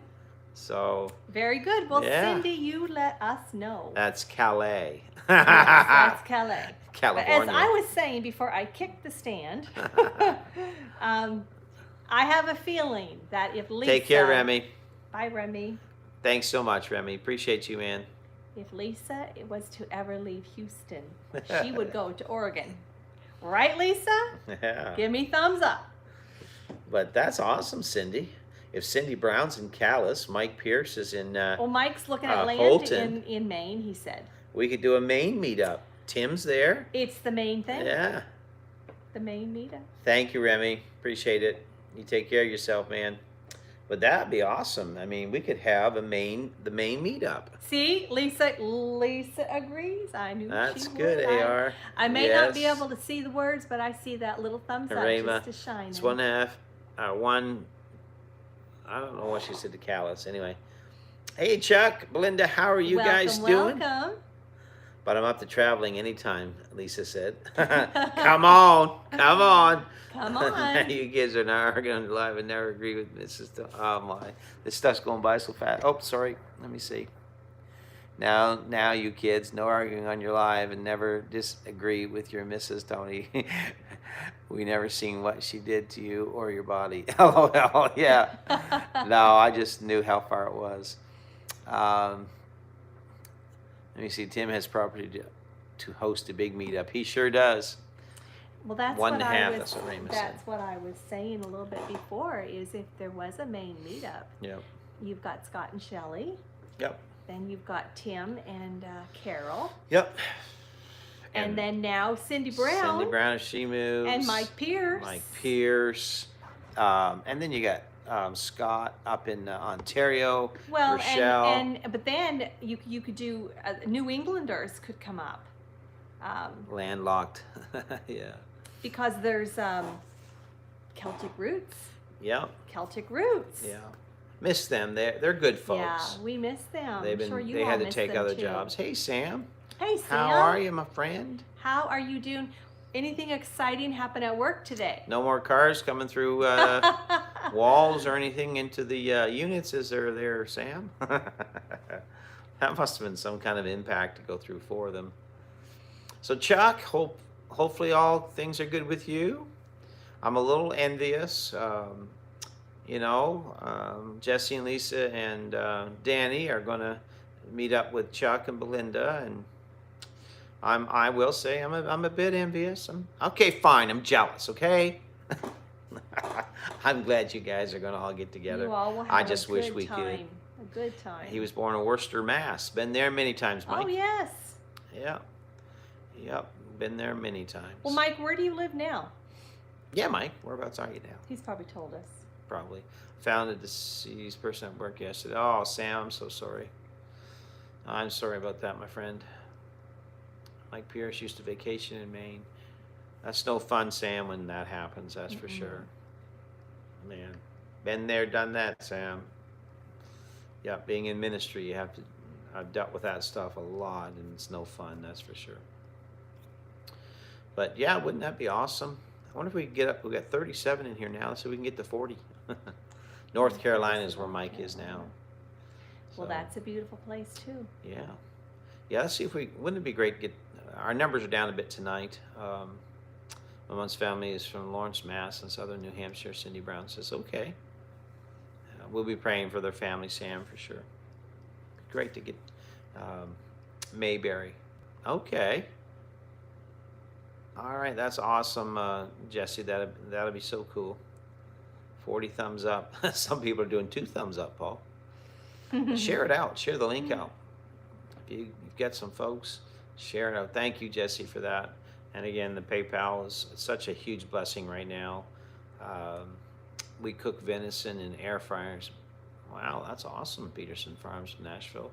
So. Very good. Well, yeah. Cindy, you let us know. That's Calais. Yes, that's Calais. California. But as I was saying before I kicked the stand, I have a feeling that if Lisa... Take care, Remy. Bye, Remy. Thanks so much, Remy. Appreciate you, man. If Lisa was to ever leave Houston, she would go to Oregon. Right, Lisa? Yeah. Give me thumbs up. But that's awesome, Cindy. If Cindy Brown's in Calais, Mike Pierce is in Well, Mike's looking at land Holton. in Maine, he said. We could do a Maine meetup. Tim's there. It's the main thing. Yeah. The Maine meetup. Thank you, Remy. Appreciate it. You take care of yourself, man. But that'd be awesome. I mean, we could have the Maine meetup. See, Lisa agrees. I knew That's she would. good, AR. I may not be able to see the words, but I see that little thumbs up Rema, just to shine. it's 1.5, one. I don't know what she said to Callis. Anyway, hey Chuck, Belinda, how are you guys doing? Welcome. But I'm up to traveling anytime, Lisa said. Come on, come on. Come on. You kids are not arguing live and never agree with Mrs. Oh my, this stuff's going by so fast. Oh, sorry. Let me see. Now, you kids, no arguing on your live and never disagree with your Mrs. Tony. We never seen what she did to you or your body. LOL, yeah. No, I just knew how far it was. Let me see. Tim has property to host a big meetup. He sure does. Well, that's 1.5. That's what Raymond said. That's what I was saying a little bit before. Is if there was a Maine meetup, Yep. you've got Scott and Shelley. Yep. Then you've got Tim and Carol. Yep. And then now Cindy Brown. Cindy Brown if she moves. And Mike Pierce. Mike Pierce. And then you got Scott up in Ontario. Well, Rochelle. but then you could do New Englanders could come up. Landlocked. Yeah. Because there's Celtic roots. Yep. Celtic roots. Yeah. Miss them. They're good folks. Yeah, we miss them. They've been. I'm sure you they all had to miss take them other too. jobs. Hey Sam. Hey Sam. How are you, my friend? How are you doing? Anything exciting happen at work today? No more cars coming through walls or anything into the units, is there, Sam? That must have been some kind of impact to go through for them. So Chuck, hopefully all things are good with you. I'm a little envious. Jesse and Lisa and Danny are going to meet up with Chuck and Belinda, and I will say I'm a bit envious. Okay, fine. I'm jealous. Okay. I'm glad you guys are going to all get together. You all will have I just a wish good we time. could. A good time. He was born in Worcester, Mass. Been there many times, Mike. Oh yes. Yeah. Yep. Been there many times. Well, Mike, where do you live now? Yeah, Mike. Whereabouts are you now? He's probably told us. Probably. Found a deceased person at work yesterday. Oh, Sam, I'm so sorry. I'm sorry about that, my friend. Mike Pierce used to vacation in Maine. That's no fun, Sam, when that happens, that's for sure. Man, been there, done that, Sam. Yeah, being in ministry, I've dealt with that stuff a lot, and it's no fun, that's for sure. But yeah, wouldn't that be awesome? I wonder if we could get up. We got 37 in here now, so we can get to 40. North Carolina is where Mike is now. Well, So, that's a beautiful place too. yeah. Yeah, let's see if wouldn't it be great to get, our numbers are down a bit tonight. My mom's family is from Lawrence, Mass. and southern New Hampshire. Cindy Brown says, okay. We'll be praying for their family, Sam, for sure. Great to get Mayberry. Okay. All right, that's awesome, Jesse. That'll be so cool. 40 thumbs up. Some people are doing 2 thumbs up, Paul. Share it out. Share the link out. If you've got some folks, share it out. Thank you, Jesse, for that. And again, the PayPal is such a huge blessing right now. We cook venison in air fryers. Wow, that's awesome, Peterson Farms, Nashville.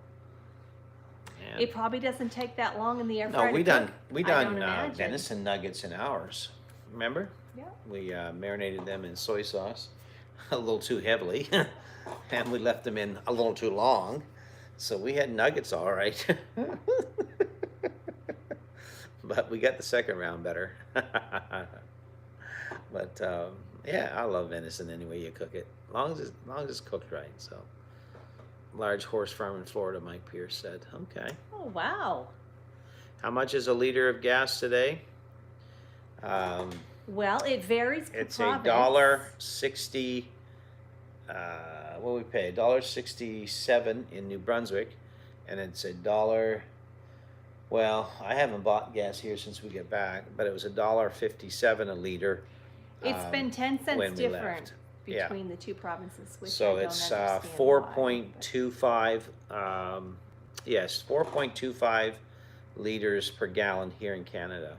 And It probably doesn't take that long in the air fryer. no, we to done cook. I don't imagine. venison nuggets in hours. Remember? Yeah. We marinated them in soy sauce a little too heavily, and we left them in a little too long. So we had nuggets, all right. But we got the second round better. But yeah, I love venison any way you cook it, as long as it's cooked right. So, large horse farm in Florida, Mike Pierce said. Okay. Oh, wow. How much is a liter of gas today? Well, it varies per It's province. $1.60. What we pay? $1.67 in New Brunswick, and it's $1. Well, I haven't bought gas here since we get back, but it was $1.57 a liter. It's been 10 cents when we different left. Yeah. between the two provinces, which So I don't it's understand why, 4.25. Yes, 4.25 liters per gallon here in Canada.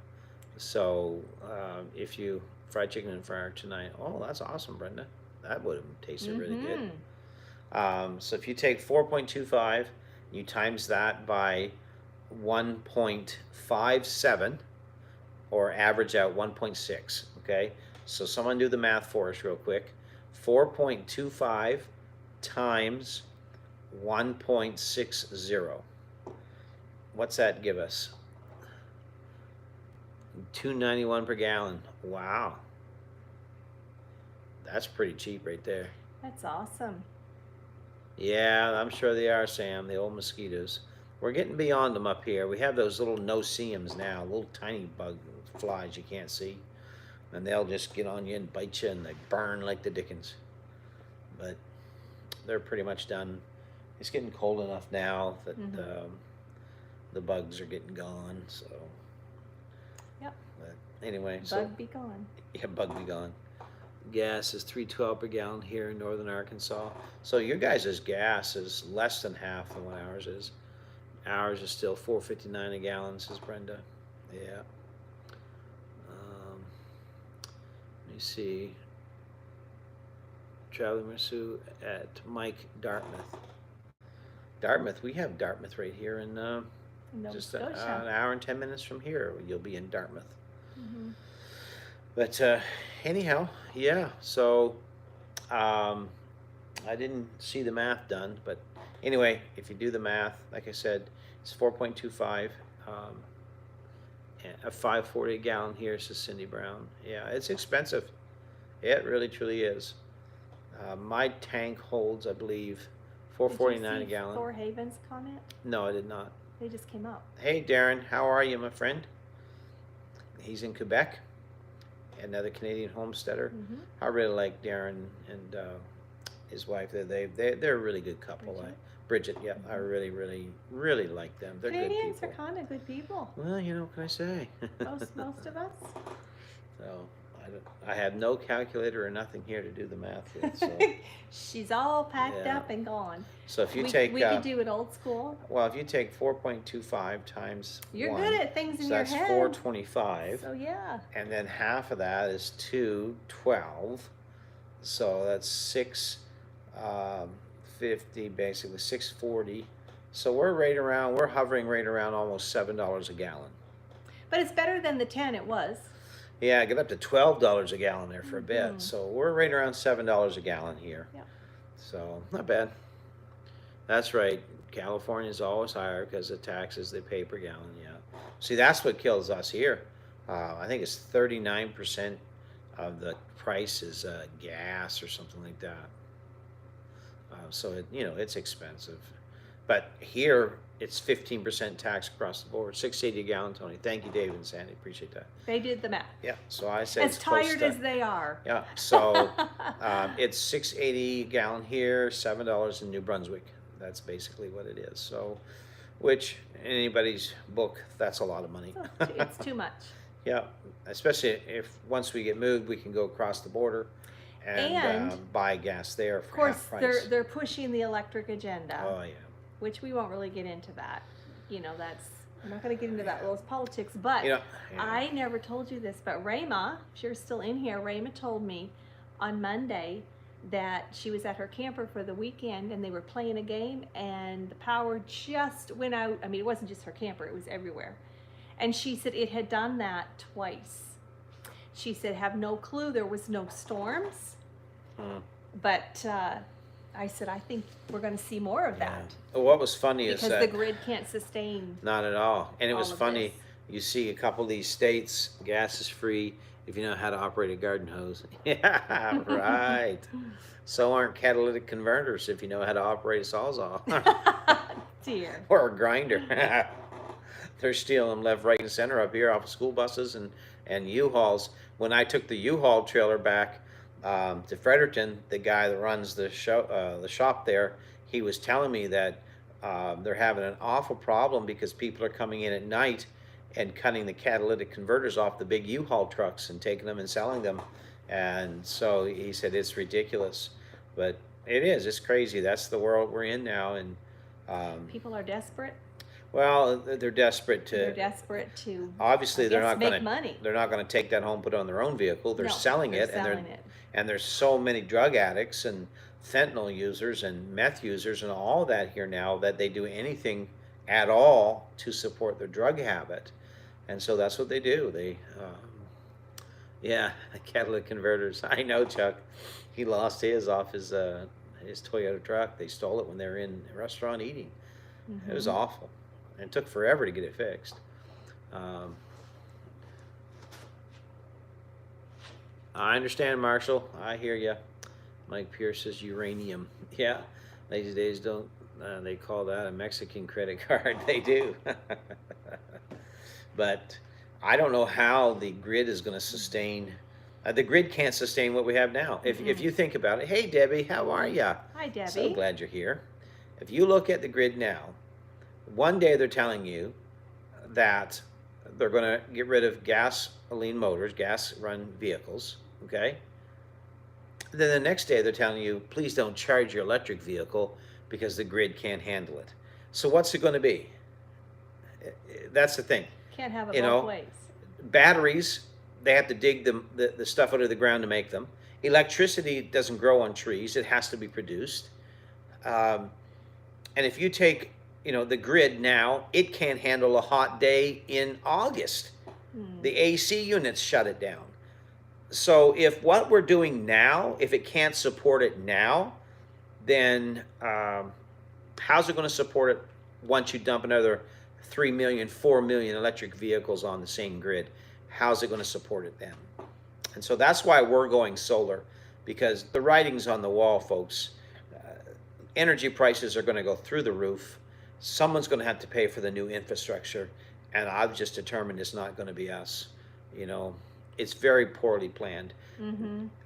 So if you fried chicken and fryer tonight, oh, that's awesome, Brenda. That would have tasted really good. So if you take 4.25, you times that by 1.57, or average out 1.6. Okay, so someone do the math for us real quick. 4.25 times 1.60. What's that give us? $2.91 per gallon. Wow, that's pretty cheap right there. That's awesome. Yeah, I'm sure they are, Sam. The old mosquitoes. We're getting beyond them up here. We have those little no-see-ums now, little tiny bug flies you can't see. And they'll just get on you and bite you, and they burn like the dickens. But they're pretty much done. It's getting cold enough now that the bugs are getting gone. So. Yep. But anyway, Bug be gone. Yeah, bug be gone. Gas is $3.12 per gallon here in northern Arkansas. So your guys' gas is less than half of what ours is. Ours is still $4.59 a gallon, says Brenda. Yeah. Let me see. Traveling Marsu at Mike Dartmouth. Dartmouth, we have Dartmouth right here in Nova just Scotia. an hour and 10 minutes from here. You'll be in Dartmouth. But anyhow, yeah. So I didn't see the math done, but anyway, if you do the math, like I said, it's 4.25. A 5.40 a gallon here, says Cindy Brown. Yeah, it's expensive. It really truly is. My tank holds, I believe, $4.49 a gallon. Thor Haven's comment? No, I did not. They just came up. Hey, Darren, how are you, my friend? He's in Quebec, another Canadian homesteader. I really like Darren and his wife. They're a really good couple. Bridget, yeah, I really, really, really like them. They're Canadians good people. are kind of good people. Well, you know, what can I say? Most of us. So I have no calculator or nothing here to do the math with. So, She's all packed up and gone. so if you we take, could do it old school. well, if you take 4.25 times You're 1, good at things in so your that's head. 425. So yeah. And then half of that is 212. So that's 650, basically 640. So we're hovering right around almost $7 a gallon. But it's better than the 10 it was. Yeah, get up to $12 a gallon there for a bit. So we're right around $7 a gallon here. Yeah. So not bad. That's right. California is always higher because of taxes they pay per gallon. Yeah. See, that's what kills us here. I think it's 39% of the price is gas or something like that. So it's expensive. But here it's 15% tax across the board. $6.80 a gallon, Tony. Thank you, David and Sandy. Appreciate that. They did the math. Yeah. So I said As tired as they are. Yeah. So it's $6.80 a gallon here, $7 in New Brunswick. That's basically what it is. So, which in anybody's book, that's a lot of money. It's too much. Yeah, especially if once we get moved, we can go across the border and buy gas there for half price. Of course, they're pushing the electric agenda. Oh yeah. Which we won't really get into that. We're not going to get into that those politics. But I never told you this, but Rayma, if you're still in here, Rayma told me on Monday that she was at her camper for the weekend and they were playing a game and the power just went out. I mean, it wasn't just her camper, it was everywhere. And she said it had done that twice. She said, have no clue, there was no storms. But I I said, I think we're going to see more of Yeah. that Well, what was funny is because that the grid can't sustain not at all. And it all was of funny. this. You see a couple of these states, gas is free if you know how to operate a garden hose. Yeah, right. So aren't catalytic converters if you know how to operate a sawzall Dear. or a grinder. They're stealing them left, right, and center up here off of school buses and U-Hauls. When I took the U-Haul trailer back to Fredericton, the guy that runs the shop there, he was telling me that they're having an awful problem because people are coming in at night and cutting the catalytic converters off the big U-Haul trucks and taking them and selling them. And so he said it's ridiculous, but it is. It's crazy. That's the world we're in now, and People are desperate. well, they're desperate to. They're desperate to Obviously, they're not make going to. money. They're not going to take that home, put it on their own vehicle. They're No, selling they're it, selling it. and there's so many drug addicts and fentanyl users and meth users and all that here now that they do anything at all to support their drug habit, and so that's what they do. They, yeah, catalytic converters. I know, Chuck. He lost his off his Toyota truck. They stole it when they were in a restaurant eating. It was awful. And it took forever to get it fixed. I understand, Marshall. I hear you. Mike Pierce says uranium. Yeah, these days don't they call that a Mexican credit card? They do. But I don't know how the grid is going to sustain. The grid can't sustain what we have now. If you think about it, hey Debbie, how are ya? Hi, Debbie. So glad you're here. If you look at the grid now, one day they're telling you that they're going to get rid of gasoline motors, gas-run vehicles, okay? Then the next day they're telling you, please don't charge your electric vehicle because the grid can't handle it. So what's it going to be? That's the thing. Can't have it You both know, ways. Batteries, they have to dig the stuff out of the ground to make them. Electricity doesn't grow on trees. It has to be produced. And if you take, the grid now, it can't handle a hot day in August. The AC units shut it down. So if what we're doing now, if it can't support it now, then how's it going to support it once you dump another 3 million, 4 million electric vehicles on the same grid? How's it going to support it then? And so that's why we're going solar, because the writing's on the wall, folks. Energy prices are going to go through the roof. Someone's going to have to pay for the new infrastructure, and I've just determined it's not going to be us. It's very poorly planned.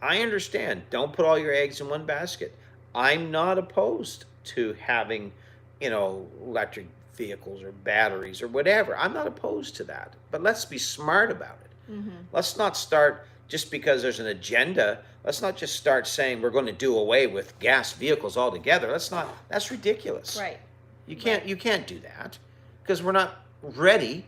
I understand. Don't put all your eggs in one basket. I'm not opposed to having, electric vehicles or batteries or whatever. I'm not opposed to that. But let's be smart about it. Let's not start just because there's an agenda. Let's not just start saying we're going to do away with gas vehicles altogether. That's ridiculous. Right. You can't do that, because we're not ready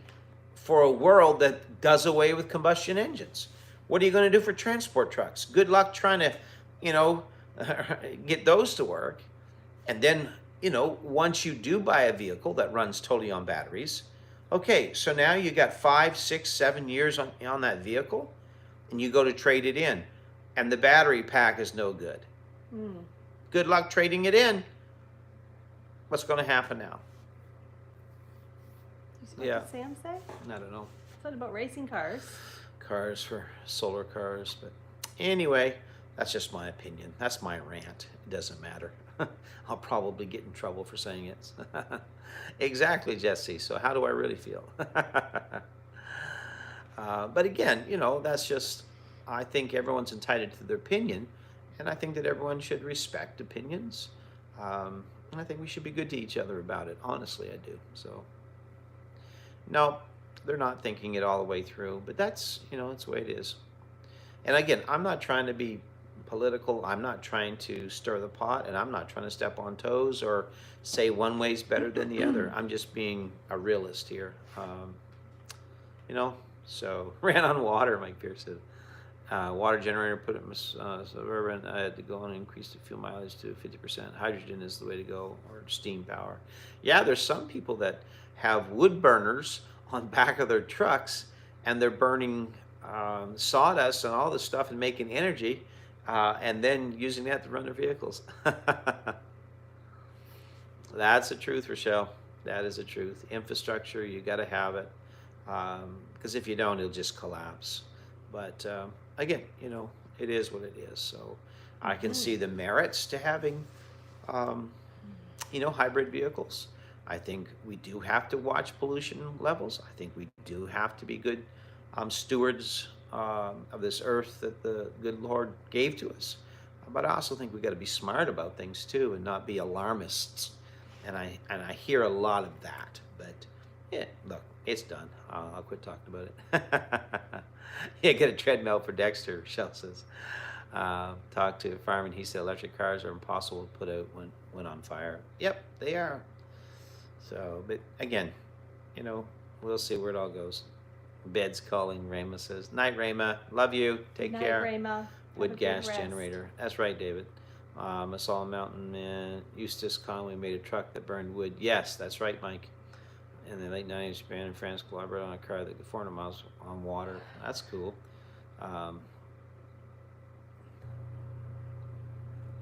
for a world that does away with combustion engines. What are you going to do for transport trucks? Good luck trying to, get those to work. And then, once you do buy a vehicle that runs totally on batteries, okay, so now you got 5, 6, 7 years on that vehicle, and you go to trade it in, and the battery pack is no good. Good luck trading it in. What's going to happen now? What did Sam say? I don't know. What about racing cars? Cars for solar cars, but anyway, that's just my opinion. That's my rant. It doesn't matter. I'll probably get in trouble for saying it. Exactly, Jesse. So how do I really feel? But again, that's just, I think everyone's entitled to their opinion, and I think that everyone should respect opinions. And I think we should be good to each other about it. Honestly, I do. So, no, they're not thinking it all the way through, but that's, it's the way it is. And again, I'm not trying to be political. I'm not trying to stir the pot, and I'm not trying to step on toes or say one way's better than the other. I'm just being a realist here. So ran on water, Mike Pierce said. Water generator, put it in Suburban. I had to go and increase the fuel mileage to 50%. Hydrogen is the way to go, or steam power. Yeah, there's some people that have wood burners on back of their trucks, and they're burning sawdust and all this stuff and making energy, and then using that to run their vehicles. That's the truth, Rochelle. That is the truth. Infrastructure, you got to have it, because if you don't, it'll just collapse. But again, it is what it is. So I can see the merits to having, um, hybrid vehicles. I think we do have to watch pollution levels. I think we do have to be good stewards of this earth that the good Lord gave to us. But I also think we got to be smart about things too, and not be alarmists. And I hear a lot of that. But yeah, look, it's done. I'll quit talking about it. Yeah, get a treadmill for Dexter, Shell says. Talked to a fireman. He said electric cars are impossible to put out when on fire. Yep, they are. So, but again, we'll see where it all goes. Bed's calling, Rama says. Night, Rama. Love you. Take Night, care. Rama. Wood gas generator. That's right, David. I saw a mountain in Eustis Conway made a truck that burned wood. Yes, that's right, Mike. In the late 90s, Japan and France collaborated on a car that could 400 miles on water. That's cool. Well,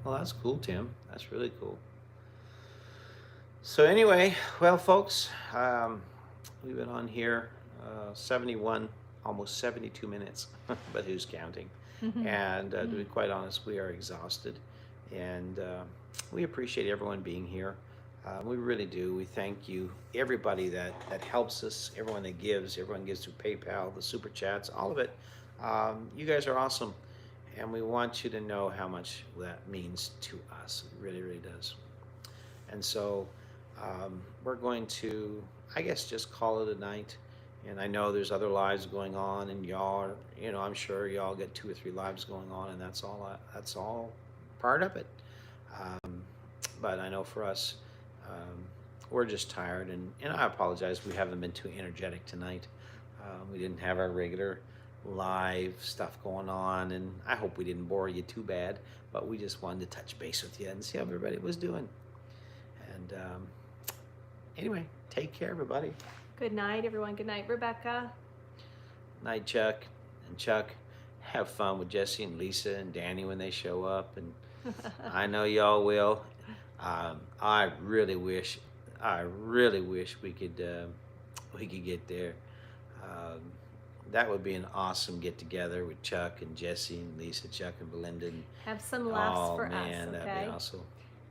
that's cool, Tim. That's really cool. So anyway, well, folks, we've been on here 71, almost 72 minutes, but who's counting? And to be quite honest, we are exhausted. And we appreciate everyone being here. We really do. We thank you, everybody that helps us, everyone that gives, everyone gives through PayPal, the Super Chats, all of it. You guys are awesome. And we want you to know how much that means to us. It really, really does. And so we're going to, I guess, just call it a night. And I know there's other lives going on, and y'all are, I'm sure y'all get 2 or 3 lives going on, and that's all part of it. But I know for us, we're just tired, and I apologize. We haven't been too energetic tonight. We didn't have our regular live stuff going on, and I hope we didn't bore you too bad, but we just wanted to touch base with you and see how everybody was doing. And anyway, take care, everybody. Good night, everyone. Good night, Rebecca. Night, Chuck. And Chuck, have fun with Jesse and Lisa and Danny when they show up, and I know y'all will. I really wish we could get there. That would be an awesome get together with Chuck and Jesse and Lisa, Chuck and Belinda. And, have some laughs for man, us, okay? That'd be awesome.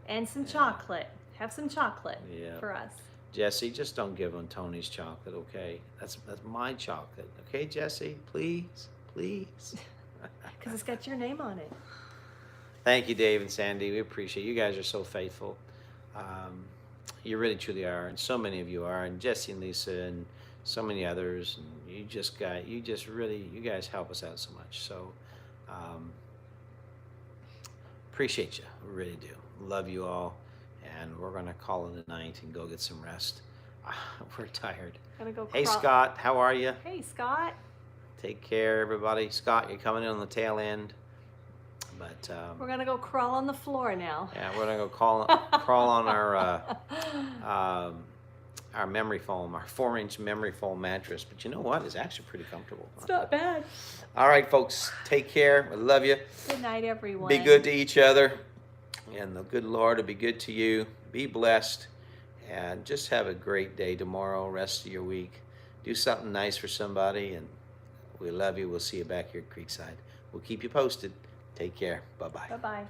And some chocolate. Have some chocolate for us. Jesse, just don't give them Tony's chocolate, okay? That's my chocolate, okay, Jesse? Please, please. Because it's got your name on it. Thank you, Dave and Sandy. We appreciate you guys are so faithful. You really truly are, and so many of you are, and Jesse and Lisa and so many others. And you guys help us out so much. So appreciate you. We really do. Love you all, and we're gonna call it a night and go get some rest. We're tired. Gonna go. Hey, Scott, how are you? Hey, Scott. Take care, everybody. Scott, you're coming in on the tail end. But we're gonna go crawl on the floor now. Yeah, we're gonna go crawl on our memory foam, our 4-inch memory foam mattress. But you know what? It's actually pretty comfortable. It's not bad. All right, folks. Take care. I love you. Good night, everyone. Be good to each other, and the good Lord will be good to you. Be blessed, and just have a great day tomorrow. Rest of your week. Do something nice for somebody, and we love you. We'll see you back here at Creekside. We'll keep you posted. Take care. Bye-bye. Bye-bye.